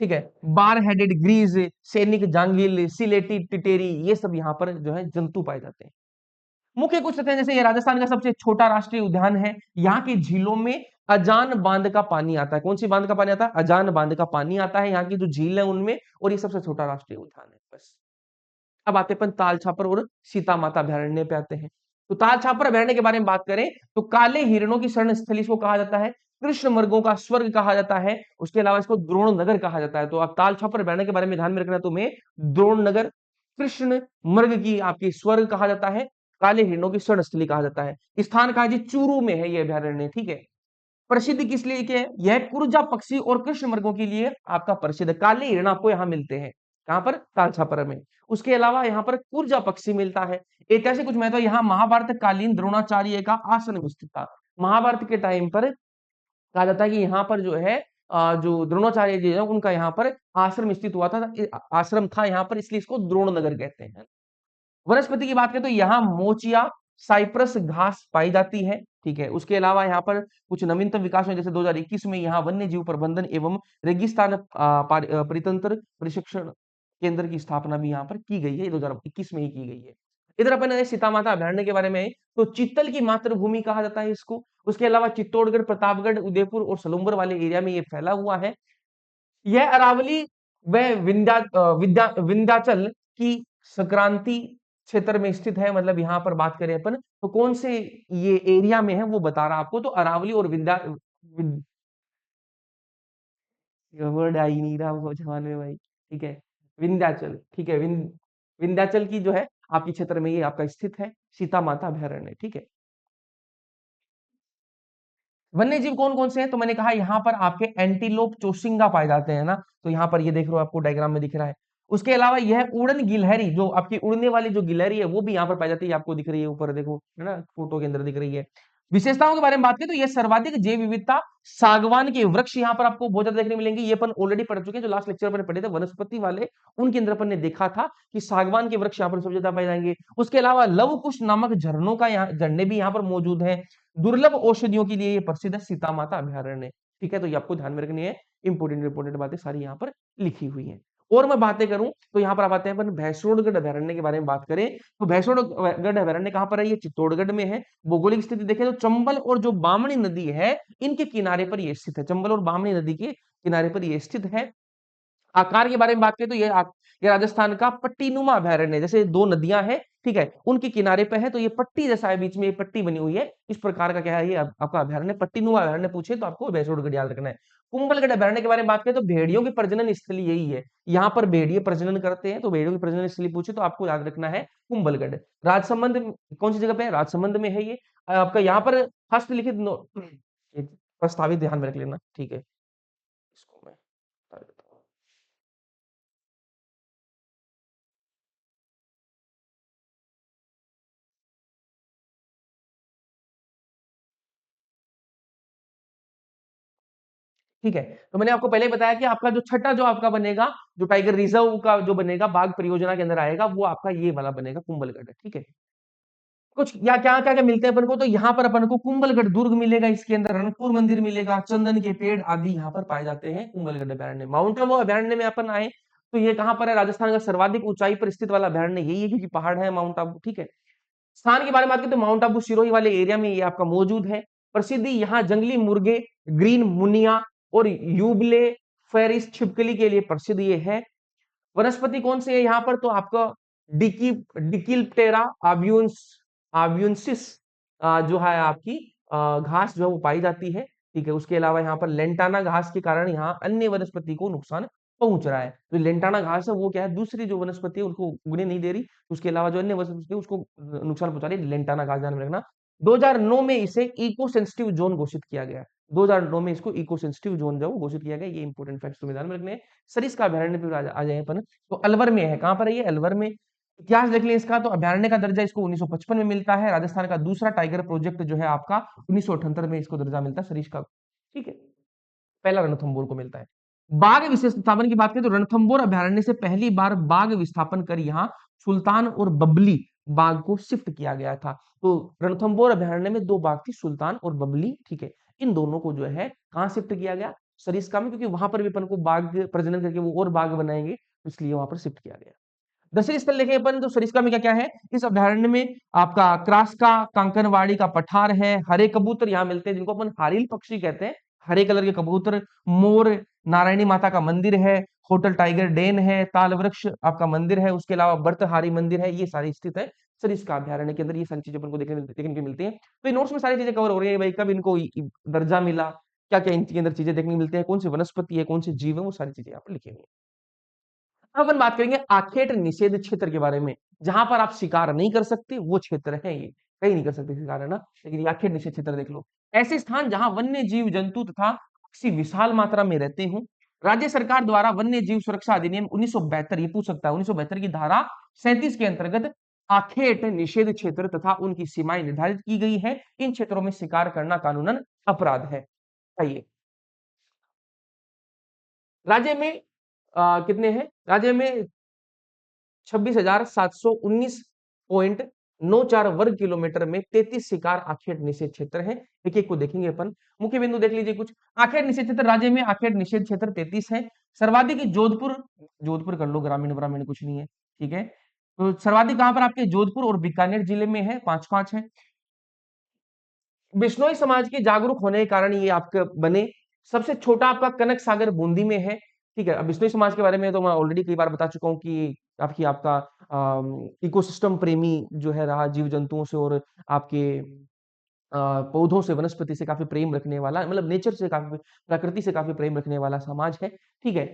ठीक है, बार हेडेड ग्रीज, सैनिक जांगिल, सिलेटी टिटेरी, ये सब यहाँ पर जो है जंतु पाए जाते हैं। मुख्य कुछ तथ्य, जैसे ये राजस्थान का सबसे छोटा राष्ट्रीय उद्यान है, यहाँ की झीलों में अजान बांध का पानी आता है। कौन सी बांध का पानी आता है? अजान बांध का पानी आता है यहाँ की जो झील है उनमें, और ये सबसे छोटा राष्ट्रीय उद्यान है। बस अब आते हैं अपन ताल छापर और सीता माता अभयारण्य पे आते हैं। तो ताल छापर अभयारण्य के बारे में बात करें तो काले हिरणों की शरण स्थली इसको कहा जाता है, कृष्ण मृगों का स्वर्ग कहा जाता है, उसके अलावा इसको द्रोण नगर कहा जाता है। तो आप ताल छापर अभयारण्य के बारे में ध्यान में रखना, तुम्हें द्रोण नगर, कृष्ण मृग की आपकी स्वर्ग कहा जाता है, काले हिरणों की शरण स्थली कहा जाता है। स्थान कहा जी, चूरू में है ये अभयारण्य, ठीक है। प्रसिद्ध किस लिए के? यह कुरजा पक्षी और कृष्ण मृगों के लिए आपका प्रसिद्ध है। काले हिरण आपको यहाँ मिलते हैं, कहां पर? तालछापर में। उसके अलावा यहाँ पर कुरजा पक्षी मिलता है। ऐतिहासिक कुछ महत्व, यहाँ महाभारत कालीन द्रोणाचार्य का आश्रम स्थित था। महाभारत के टाइम पर कहा जाता है कि यहाँ पर जो है जो द्रोणाचार्य जी है उनका यहाँ पर आश्रम स्थित हुआ था, आश्रम था यहाँ पर, इसलिए इसको द्रोण नगर कहते हैं। वनस्पति की बात करें तो यहाँ मोचिया साइप्रस घास पाई जाती है, ठीक है। उसके अलावा यहाँ पर कुछ नवीनतम विकास में, जैसे 2021 में यहाँ वन्य जीव प्रबंधन एवं रेगिस्तान परितंत्र प्रशिक्षण केंद्र की स्थापना भी यहाँ पर की गई है, 2021 में ही की गई है। इधर अपन सीता माता अभयारण्य के बारे में, तो चित्तल की मातृभूमि कहा जाता है इसको। उसके अलावा चित्तौड़गढ़, प्रतापगढ़, उदयपुर और सलुम्बर वाले एरिया में ये फैला हुआ है। यह अरावली व विंध्याचल की संक्रांति क्षेत्र में स्थित है। मतलब यहाँ पर बात करें अपन तो कौन से ये एरिया में है वो बता रहा आपको, तो अरावली और वर्ड आ ही नहीं रहा वो जवान में भाई, ठीक है, विंध्याचल, ठीक है, विंध्याचल की जो है आपके क्षेत्र में ये आपका स्थित है सीता माता अभयारण्य, ठीक है। वन्य जीव कौन कौन से हैं? तो मैंने कहा यहाँ पर आपके एंटीलोप चोसिंगा पाए जाते हैं ना, तो यहाँ पर ये देख लो, आपको डायग्राम में दिख रहा है। उसके अलावा यह उड़न गिलहरी, जो आपकी उड़ने वाली जो गिलहरी है वो भी यहाँ पर पाई जाती है, आपको दिख रही है ऊपर, देखो है ना, फोटो के अंदर दिख रही है। विशेषताओं के बारे में बात करें तो यह सर्वाधिक जैव विविधता, सागवान के वृक्ष यहाँ पर आपको बहुत ज्यादा देखने मिलेंगे। ये अपन ऑलरेडी पढ़ चुके हैं, जो लास्ट लेक्चर पर पढ़े थे वनस्पति वाले, उनके अंदर अपन ने देखा था कि सागवान के वृक्ष यहाँ पर सबसे ज्यादा पाए जाएंगे। उसके अलावा लव कुश नामक झरनों का यहाँ झरने भी यहाँ पर मौजूद है। दुर्लभ औषधियों के लिए ये प्रसिद्ध है सीता माता अभयारण्य, ठीक है। तो ये आपको ध्यान में रखनी है, इंपोर्टेंट इंपोर्टेंट बातें सारी यहाँ पर लिखी हुई है। और मैं बातें करूं तो यहाँ पर आप आते हैं अपन भैंसोड़गढ़ अभयारण्य के बारे में बात करें तो भैंसोड़गढ़ अभयारण्य कहाँ पर है? ये चित्तौड़गढ़ में है। भौगोलिक स्थिति देखें तो चंबल और जो बामनी नदी है इनके किनारे पर ये स्थित है। चंबल और बामनी नदी के किनारे पर ये स्थित है। आकार के बारे में बात करें तो ये राजस्थान का पट्टीनुमा अभयारण्य है। जैसे दो नदियां हैं, ठीक है, उनके किनारे पे है तो ये पट्टी जैसा है, बीच में ये पट्टी बनी हुई है। इस प्रकार का क्या है ये आपका अभयारण्य, पट्टीनुमा अभयारण्य पूछे तो आपको भैंसोड़गढ़ याद रखना है। कुंभलगढ़ अभयारण्य के बारे में बात करें तो भेड़ियों की प्रजनन स्थली यही है। यहाँ पर भेड़िए प्रजनन करते हैं, तो भेड़ियों की प्रजनन स्थली पूछे तो आपको याद रखना है कुंभलगढ़। राजसमंद कौन सी जगह पे है? राजसमंद में है ये। आपका यहाँ पर हस्तलिखित प्रस्तावित ध्यान में रख लेना, ठीक है। इसको मैं बता देता हूँ। ठीक है, तो मैंने आपको पहले ही बताया कि आपका जो छठा जो आपका बनेगा, जो टाइगर रिजर्व का जो बनेगा, बाघ परियोजना के अंदर आएगा, वो आपका ये वाला बनेगा कुंभलगढ़, ठीक है। कुछ या क्या क्या क्या मिलते हैं अपन को, तो यहाँ पर अपन को कुंभलगढ़ दुर्ग मिलेगा, इसके अंदर रणकपुर मंदिर मिलेगा, चंदन के पेड़ आदि यहाँ पर पाए जाते हैं कुंभलगढ़ अभयारण्य। माउंट आबू अभयारण्य में अपन आए तो ये कहाँ पर है? राजस्थान का सर्वाधिक ऊंचाई पर स्थित वाला अभयारण्य यही है, क्योंकि पहाड़ है माउंट आबू, ठीक है। स्थान के बारे में बात करें तो माउंट आबू सिरोही वाले एरिया में ये आपका मौजूद है। प्रसिद्धि यहाँ जंगली मुर्गे, ग्रीन मुनिया और यूबले फेरिस छिपकली के लिए प्रसिद्ध ये है। वनस्पति कौन से है यहाँ पर? तो आपका डिकी डिकिल्पटेरा आब्यूंस आब्यूंसिस जो है आपकी घास जो है वो पाई जाती है, ठीक है। उसके अलावा यहाँ पर लेंटाना घास के कारण यहाँ अन्य वनस्पति को नुकसान पहुंच रहा है। जो लेंटाना घास है वो क्या है? दूसरी जो वनस्पति है उनको उगने नहीं दे रही, उसके अलावा जो अन्य वनस्पति है उसको नुकसान पहुंचा रही है। लेंटाना घास ध्यान में रखना। 2009 में इसे इको सेंसिटिव जोन घोषित किया गया। 2009 में इसको इको सेंसिटिव जोन जो घोषित किया गया। ये इंपोर्टेंट फैक्ट तुम्हें ध्यान में रखने हैं। सरिस का अभयारण्य पे आ जाए अपन, तो अलवर में है। कहां पर है ये? अलवर में। इतिहास देख लें इसका, तो अभयारण्य का दर्जा इसको 1955 में मिलता है। राजस्थान का दूसरा टाइगर प्रोजेक्ट जो है आपका 1978 में इसको दर्जा मिलता है सरिस का, ठीक है। पहला रणथंभौर को मिलता है। बाघ विस्थापन की बात करें तो रणथंभौर अभयारण्य से पहली बार बाघ विस्थापन कर यहाँ सुल्तान और बबली बाघ को शिफ्ट किया गया था। तो रणथंभौर अभयारण्य में दो बाघ थी, सुल्तान और बबली, ठीक है। इन दोनों को जो है कहाँ शिफ्ट किया गया? सरिस्का में, क्योंकि वहां पर भी अपन को बाघ प्रजनन करके वो और बाघ बनाएंगे, इसलिए वहां पर शिफ्ट किया गया। दशरथ स्थल देखें अपन तो सरिस्का में क्या क्या है? इस अभयारण्य में आपका क्रास्का, कांकरवाड़ी का पठार है, हरे कबूतर यहाँ मिलते हैं जिनको अपन हारिल पक्षी कहते हैं, हरे कलर के कबूतर, मोर, नारायणी माता का मंदिर है, होटल टाइगर डेन है, ताल वृक्ष आपका मंदिर है, उसके अलावा बर्तहारी मंदिर है, ये सारी स्थित है सरिस्का अभयारण्य के अंदर। ये सारी चीजें अपन को देखने को मिलती है। तो नोट्स में सारी चीजें कवर हो रही है भाई, कब इनको दर्जा मिला, क्या क्या इनके अंदर चीजें देखने को मिलती है, कौन सी वनस्पति है, कौन से जीव है, वो सारी चीजें यहाँ पर लिखी हुई है। अब अपन बात करेंगे आखेट निषेध क्षेत्र के बारे में, जहां पर आप शिकार नहीं कर सकते वो क्षेत्र है ये। कहीं नहीं कर सकते शिकार, है ना, लेकिन ये आखेट निषेध क्षेत्र देख लो। ऐसे स्थान जहां वन्य जीव जंतु तथा पक्षी विशाल मात्रा में रहते हो। राज्य सरकार द्वारा वन्य जीव सुरक्षा अधिनियम 1972, ये पूछ सकता है, 1972 की धारा 37 के अंतर्गत आखेट निषेध क्षेत्र तथा उनकी सीमाएं निर्धारित की गई है। इन क्षेत्रों में शिकार करना कानूनन अपराध है। आइए, राज्य में कितने हैं? राज्य में 26,719.94 वर्ग किलोमीटर में 33 शिकार आखेट निषेध क्षेत्र है। एक एक को देखेंगे अपन। मुख्य बिंदु देख लीजिए कुछ। आखेट निषेध क्षेत्र, राज्य में आखेट निषेध क्षेत्र 33 है। सर्वाधिक जोधपुर, जोधपुर कर लो, ग्रामीण ग्रामीण कुछ नहीं है, ठीक है। तो सर्वाधिक कहां पर? आपके जोधपुर और बीकानेर जिले में है, 5-5 है। बिश्नोई समाज के जागरूक होने के कारण ये आपके बने। सबसे छोटा आपका कनक सागर बूंदी में है, ठीक है। अब बिश्नोई समाज के बारे में तो मैं ऑलरेडी कई बार बता चुका हूँ कि आपका इकोसिस्टम प्रेमी जो है रहा, जीव जंतुओं से और आपके पौधों से, वनस्पति से काफी प्रेम रखने वाला, मतलब नेचर से काफी, प्रकृति से काफी प्रेम रखने वाला समाज है, ठीक है।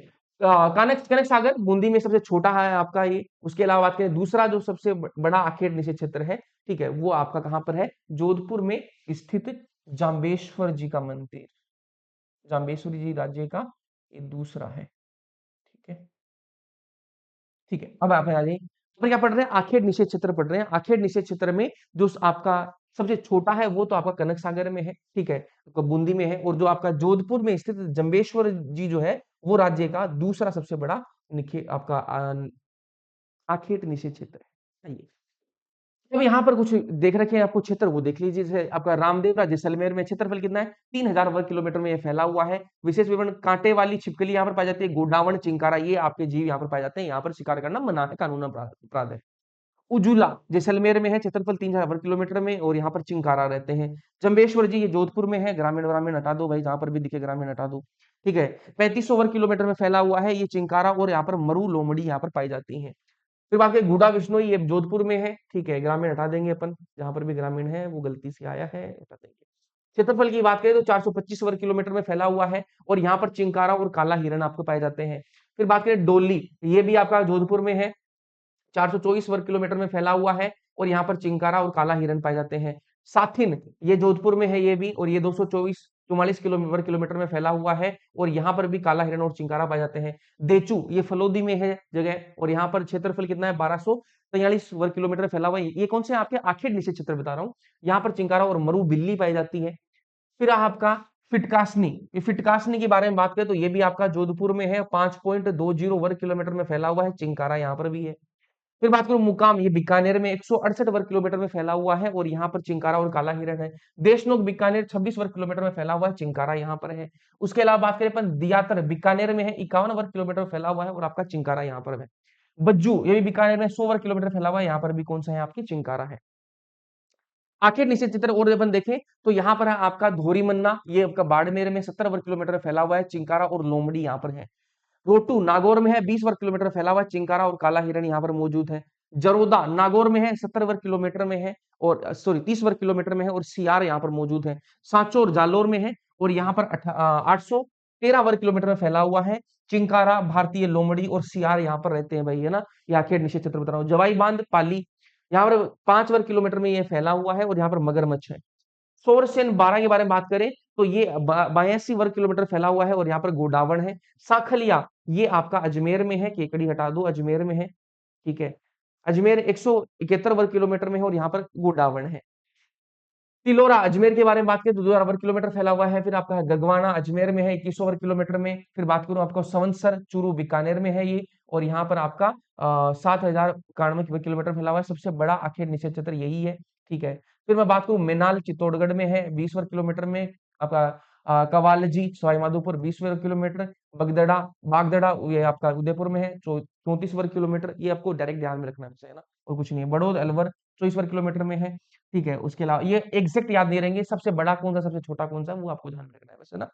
कनक कनक सागर बूंदी में सबसे छोटा है आपका ये। उसके अलावा बात करें दूसरा जो सबसे बड़ा आखेट निषेध क्षेत्र है, ठीक है, वो आपका कहाँ पर है? जोधपुर में स्थित जाम्बेश्वर जी का मंदिर, जाम्बेश्वरी जी राज्य का ये दूसरा है, ठीक है। ठीक है, अब आप आ जाइए, तो क्या पढ़ रहे हैं? आखेट निषेध क्षेत्र पढ़ रहे हैं। आखेट निषेध क्षेत्र में जो आपका सबसे छोटा है वो तो आपका कनक सागर में है, ठीक है, तो बूंदी में है। और जो आपका जोधपुर में स्थित जम्बेश्वर जी जो है वो राज्य का दूसरा सबसे बड़ा आपका आखेट निषेध क्षेत्र है। आइए, अब यहाँ पर कुछ देख रखे हैं आपको क्षेत्र, वो देख लीजिए। जैसे आपका रामदेवरा जैसलमेर में क्षेत्रफल कितना है, 3000 वर्ग किलोमीटर में ये फैला हुआ है। विशेष विवरण, कांटे वाली छिपकली यहाँ पर पाई जाती है, गोडावण, चिंकारा, ये आपके जीव यहाँ पर पाए जाते हैं। यहाँ पर शिकार करना मना है, कानून अपराध है। उजुला जैसलमेर में है, क्षेत्रफल 3000 वर्ग किलोमीटर में, और यहाँ पर चिंकारा रहते हैं। जंबेश्वर जी ये जोधपुर में है, ग्रामीण ग्रामीण हटा दो भाई, जहां पर भी दिखे ग्रामीण हटा दो। ठीक है, 3500 वर्ग किलोमीटर में फैला हुआ है ये चिंकारा, और यहाँ पर मरु लोमड़ी यहाँ पर पाई जाती है। फिर बाकी गुडा विश्नोई ये जोधपुर में है। ठीक है, ग्रामीण हटा देंगे अपन, जहां पर भी ग्रामीण है वो गलती से आया है, हटा देंगे। क्षेत्रफल की बात करें तो 425 वर्ग किलोमीटर में फैला हुआ है, और यहाँ पर चिंकारा और काला हिरण आपको पाए जाते हैं। फिर बात करें डोली, ये भी आपका जोधपुर में है, 424 वर्ग किलोमीटर में फैला हुआ है, और यहाँ पर चिंकारा और काला हिरण पाए जाते हैं। साथिन ये जोधपुर में है ये भी, और ये 224 44 वर्ग किलोमीटर में फैला हुआ है, और यहाँ पर भी काला हिरण और चिंकारा पाए जाते हैं। देचू ये फलोदी में है जगह, और यहाँ पर क्षेत्रफल कितना है, 1243 वर्ग किलोमीटर में फैला हुआ है। ये कौन से आपके आखेट निषेध क्षेत्र बता रहा हूँ। यहाँ पर चिंकारा और मरु बिल्ली पाई जाती है। फिर आपका फिटकासनी, ये फिटकासनी के बारे में बात करें तो ये भी आपका जोधपुर में है, 5.20 वर्ग किलोमीटर में फैला हुआ है, चिंकारा यहाँ पर भी है। फिर बात करूं मुकाम, ये बीकानेर में 168 वर्ग किलोमीटर में फैला हुआ है, और यहाँ पर चिंकारा और काला हिरण है। देशनोक बीकानेर 26 वर्ग किलोमीटर में फैला हुआ है, चिंकारा यहाँ पर है। उसके अलावा बात करें अपन दियातर, बीकानेर में है, 51 वर्ग किलोमीटर में फैला हुआ है, और आपका चिंकारा यहाँ पर है। बज्जू ये भी बीकानेर में 100 वर्ग किलोमीटर फैला हुआ है, यहाँ पर भी कौन सा है, आपकी चिंकारा है। आखिर निश्चित चित्र और अपन देखें तो यहाँ पर है आपका धोरी मन्ना, ये आपका बाड़मेर में 70 वर्ग किलोमीटर में फैला हुआ है, चिंकारा और लोमड़ी यहाँ पर है। रोटू नागौर में है, 20 वर्ग किलोमीटर फैला हुआ है, चिंकारा और काला हिरण यहाँ पर मौजूद है। जरोदा नागौर में है, 70 वर्ग किलोमीटर में है, और सॉरी 30 वर्ग किलोमीटर में है, और सियार यहाँ पर मौजूद है। सांचौर जालोर में है, और यहाँ पर 813 वर्ग किलोमीटर में फैला हुआ है। चिंकारा, भारतीय लोमड़ी और सियार यहाँ पर रहते हैं भाई, है ना। ये आखेट निश्चित क्षेत्र बता रहा हूँ। जवाई बांध पाली, यहाँ पर 5 वर्ग किलोमीटर में ये फैला हुआ है, और यहाँ पर मगरमच्छ है। सोरसेन 12 के बारे में बात करें तो ये 82 वर्ग किलोमीटर फैला हुआ है, और यहाँ पर गोडावण है। साखलिया ये आपका अजमेर में है, केकड़ी हटा दो, अजमेर में है। ठीक है, अजमेर 171 वर्ग किलोमीटर में है, और यहाँ पर गोडावण है। तिलोरा अजमेर के बारे में बात करें तो 2000 वर्ग किलोमीटर फैला हुआ है। फिर आपका है गगवाना अजमेर में है, 2100 वर्ग किलोमीटर में। फिर बात करूं आपका संवत्सर चूरू बीकानेर में है ये, और यहाँ पर आपका 7091 वर्ग किलोमीटर फैला हुआ है। सबसे बड़ा आखिर निषेध क्षेत्र यही है। ठीक है, फिर मैं बात करूं मेनाल चित्तौड़गढ़ में है, 20 वर्ग किलोमीटर में। आपका कवालजी सवाईमाधोपुर 20 वर्ग किलोमीटर। बगदड़ा बागदड़ा ये आपका उदयपुर में है, 34 वर्ग किलोमीटर। ये आपको डायरेक्ट ध्यान में रखना है ना, और कुछ नहीं है। बड़ौद अलवर 24 वर्ग किलोमीटर में है। ठीक है, उसके अलावा ये एग्जैक्ट याद नहीं रहेंगे, सबसे बड़ा कौन सा सबसे छोटा कौन सा वो आपको ध्यान में रखना है वैसे ना।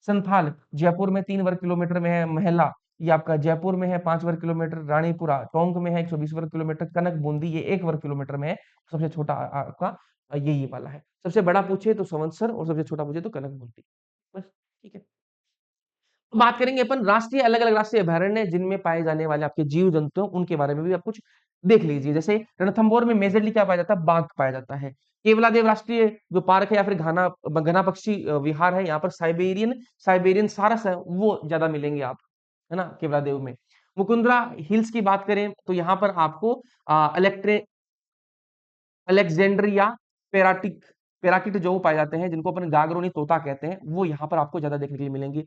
संथाल जयपुर में 3 वर्ग किलोमीटर में है। महिला ये आपका जयपुर में है, 5 वर्ग किलोमीटर। रानीपुरा टोंक में है, 120 वर्ग किलोमीटर। कनक बूंदी ये 1 वर्ग किलोमीटर में है। सबसे छोटा आपका ये वाला है। सबसे बड़ा पूछे तो संवत्सर, और सबसे छोटा पूछे तो कनक बूंदी। बस, ठीक है। बात करेंगे अपन राष्ट्रीय अलग अलग राष्ट्रीय अभयारण्य जिनमें पाए जाने वाले आपके जीव जंतु हैं, उनके बारे में भी आप कुछ देख लीजिए। जैसे रणथंभौर में मेजरली क्या पाया जाता है, बाघ पाया जाता है। केवलादेव राष्ट्रीय जो पार्क है, या फिर घना पक्षी विहार है, यहाँ पर साइबेरियन साइबेरियन सारस है वो ज्यादा मिलेंगे आप, है ना, केवलादेव में। मुकुंदरा हिल्स की बात करें तो यहाँ पर आपको अलेक्जेंड्रिया पेराटिक पेराकिट जो पाए जाते हैं, जिनको अपन गागरोनी तोता कहते हैं, वो यहाँ पर आपको ज्यादा देखने के लिए मिलेंगे।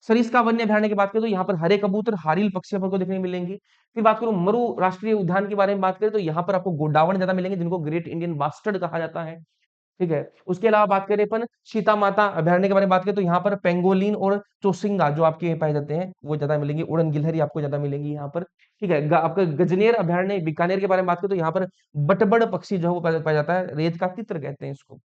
सरिस्का वन्य अभयारण्य की बात करें तो यहाँ पर हरे कबूतर हारिल पक्षी अपन को देखने को मिलेंगे। फिर बात करूं मरु राष्ट्रीय उद्यान के बारे में बात करें तो यहाँ पर आपको गोडावण ज्यादा मिलेंगे, जिनको ग्रेट इंडियन बास्टर्ड कहा जाता है। ठीक है, उसके अलावा बात करें अपन सीता माता अभयारण्य के बारे में बात करें तो यहाँ पर पेंगोलिन और चोसिंगा जो आपके पाए जाते हैं वो ज्यादा मिलेंगे। उड़न गिलहरी आपको ज्यादा मिलेंगी यहाँ पर। ठीक है, आपका गजनेर अभयारण्य बीकानेर के बारे में बात करें तो यहाँ पर बटबड़ पक्षी जो है वो पाया जाता है, रेत का तितर कहते हैं इसको।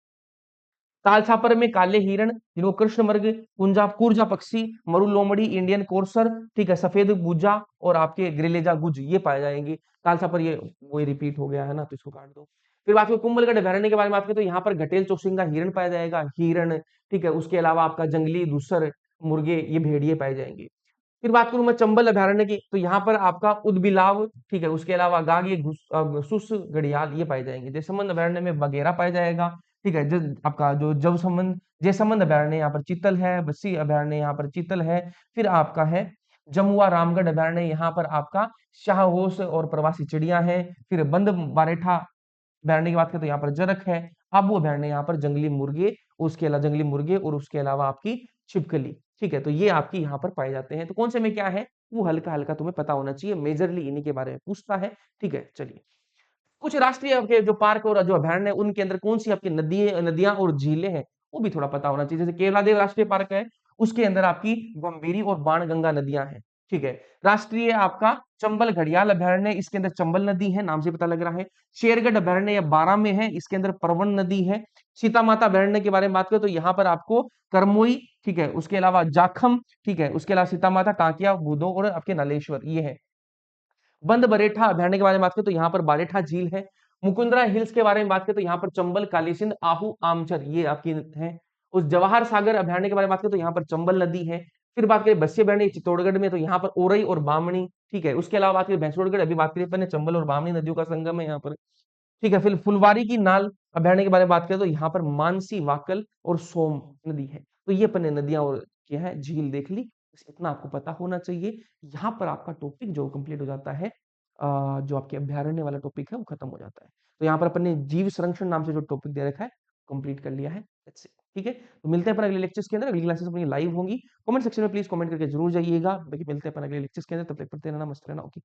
तालछापर में काले हिरण, जिनको कृष्ण मृग, कुंजा कुर्जा पक्षी, मरु लोमड़ी, इंडियन कोरसर, ठीक है, सफेद गुज्जा, और आपके ग्रिलेजा गुज ये पाए जाएंगे। तालछापर ये वही रिपीट हो गया है ना, तो इसको काट दो। फिर बात करें कुंभलगढ़ अभयारण्य के बारे में बात करें तो यहाँ पर घटेल चौसिंगा हिरण पाया जाएगा, हिरण। ठीक है, उसके अलावा आपका जंगली दूसर मुर्गे ये भेड़िए पाए जाएंगे। फिर बात करूं मैं चंबल अभयारण्य की तो यहाँ पर आपका उदबिलाव, ठीक है, उसके अलावा गाग, ये सुस घड़ियाल ये पाए जाएंगे। जयसमंद अभयारण्य में बगेरा पाया जाएगा। ठीक है, जो आपका जो जवसमंद जयसमंद अभयारण्य यहाँ पर चीतल है। बस्सी अभयारण्य यहाँ पर चीतल है। फिर आपका है जमुआ रामगढ़ अभयारण्य, यहाँ पर आपका शाहहोश और प्रवासी चिड़िया है। फिर बंद बारेठा अभयारण्य की बात करें तो यहाँ पर जरख है। आबू अभयारण्य यहाँ पर जंगली मुर्गे, उसके अलावा जंगली मुर्गे और उसके अलावा आपकी छिपकली। ठीक है, तो ये आपकी यहाँ पर पाए जाते हैं। तो कौन से में क्या है वो हल्का हल्का तुम्हें पता होना चाहिए, मेजरली इन्हीं के बारे में पूछता है। ठीक है, चलिए कुछ राष्ट्रीय आपके जो पार्क और जो अभयारण्य है, उनके अंदर कौन-सी आपकी नदियाँ और झीलें हैं, वो भी थोड़ा पता होना चाहिए। जैसे केवलादेव राष्ट्रीय पार्क है, उसके अंदर आपकी गंभीरी और बाणगंगा नदियाँ हैं, ठीक है। राष्ट्रीय आपका चंबल घड़ियाल अभयारण्य, इसके अंदर चंबल नदी है, नाम से पता लग रहा है। शेरगढ़ अभयारण्य या बारां में है, इसके अंदर परवन नदी है। सीता माता अभयारण्य के बारे में बात करें तो यहाँ पर आपको करमोई, ठीक है, उसके अलावा जाखम, ठीक है, उसके अलावा सीता माता, कांकिया, बूदो और आपके नालेश्वर, ये है। बंद बरेठा अभयारण्य के बारे में बात करें तो यहाँ पर बारेठा झील है। मुकुंदरा हिल्स के बारे में बात करें तो यहाँ पर चंबल, कालीसिंध, आहू, आमचर ये आपकी है। उस जवाहर सागर अभयारण्य के बारे में बात करें तो यहाँ पर चंबल नदी है। फिर बात करें बस्सी अभयारण्य चित्तौड़गढ़ में तो यहाँ पर ओरई और बामणी, ठीक है। उसके अलावा बात करें भैंसोड़गढ़, अभी बात करें अपन ने, चंबल और बामणी नदियों का संगम है यहाँ पर, ठीक है। फिर फुलवारी की नाल अभयारण्य के बारे में बात करें तो यहाँ पर मानसी, वाकल और सोम नदी है। तो ये अपन ने नदियां और क्या है झील देख ली, बस इतना आपको पता होना चाहिए। यहाँ पर आपका टॉपिक जो कंप्लीट हो जाता है, जो आपके अभयारण्य वाला टॉपिक है वो खत्म हो जाता है। तो यहाँ पर अपन ने जीव संरक्षण नाम से जो टॉपिक दे रखा है कंप्लीट कर लिया है। That's it, ठीक है। तो मिलते हैं अपन अगले लेक्चर्स के अंदर, अगली क्लासेस अपनी लाइव होंगी। कमेंट सेक्शन में प्लीज कमेंट करके जरूर जाइएगा। बाकी मिलते हैं अपन अगले लेक्चर्स के अंदर, तब तक पढ़ते रहना, मस्त रहना, ओके।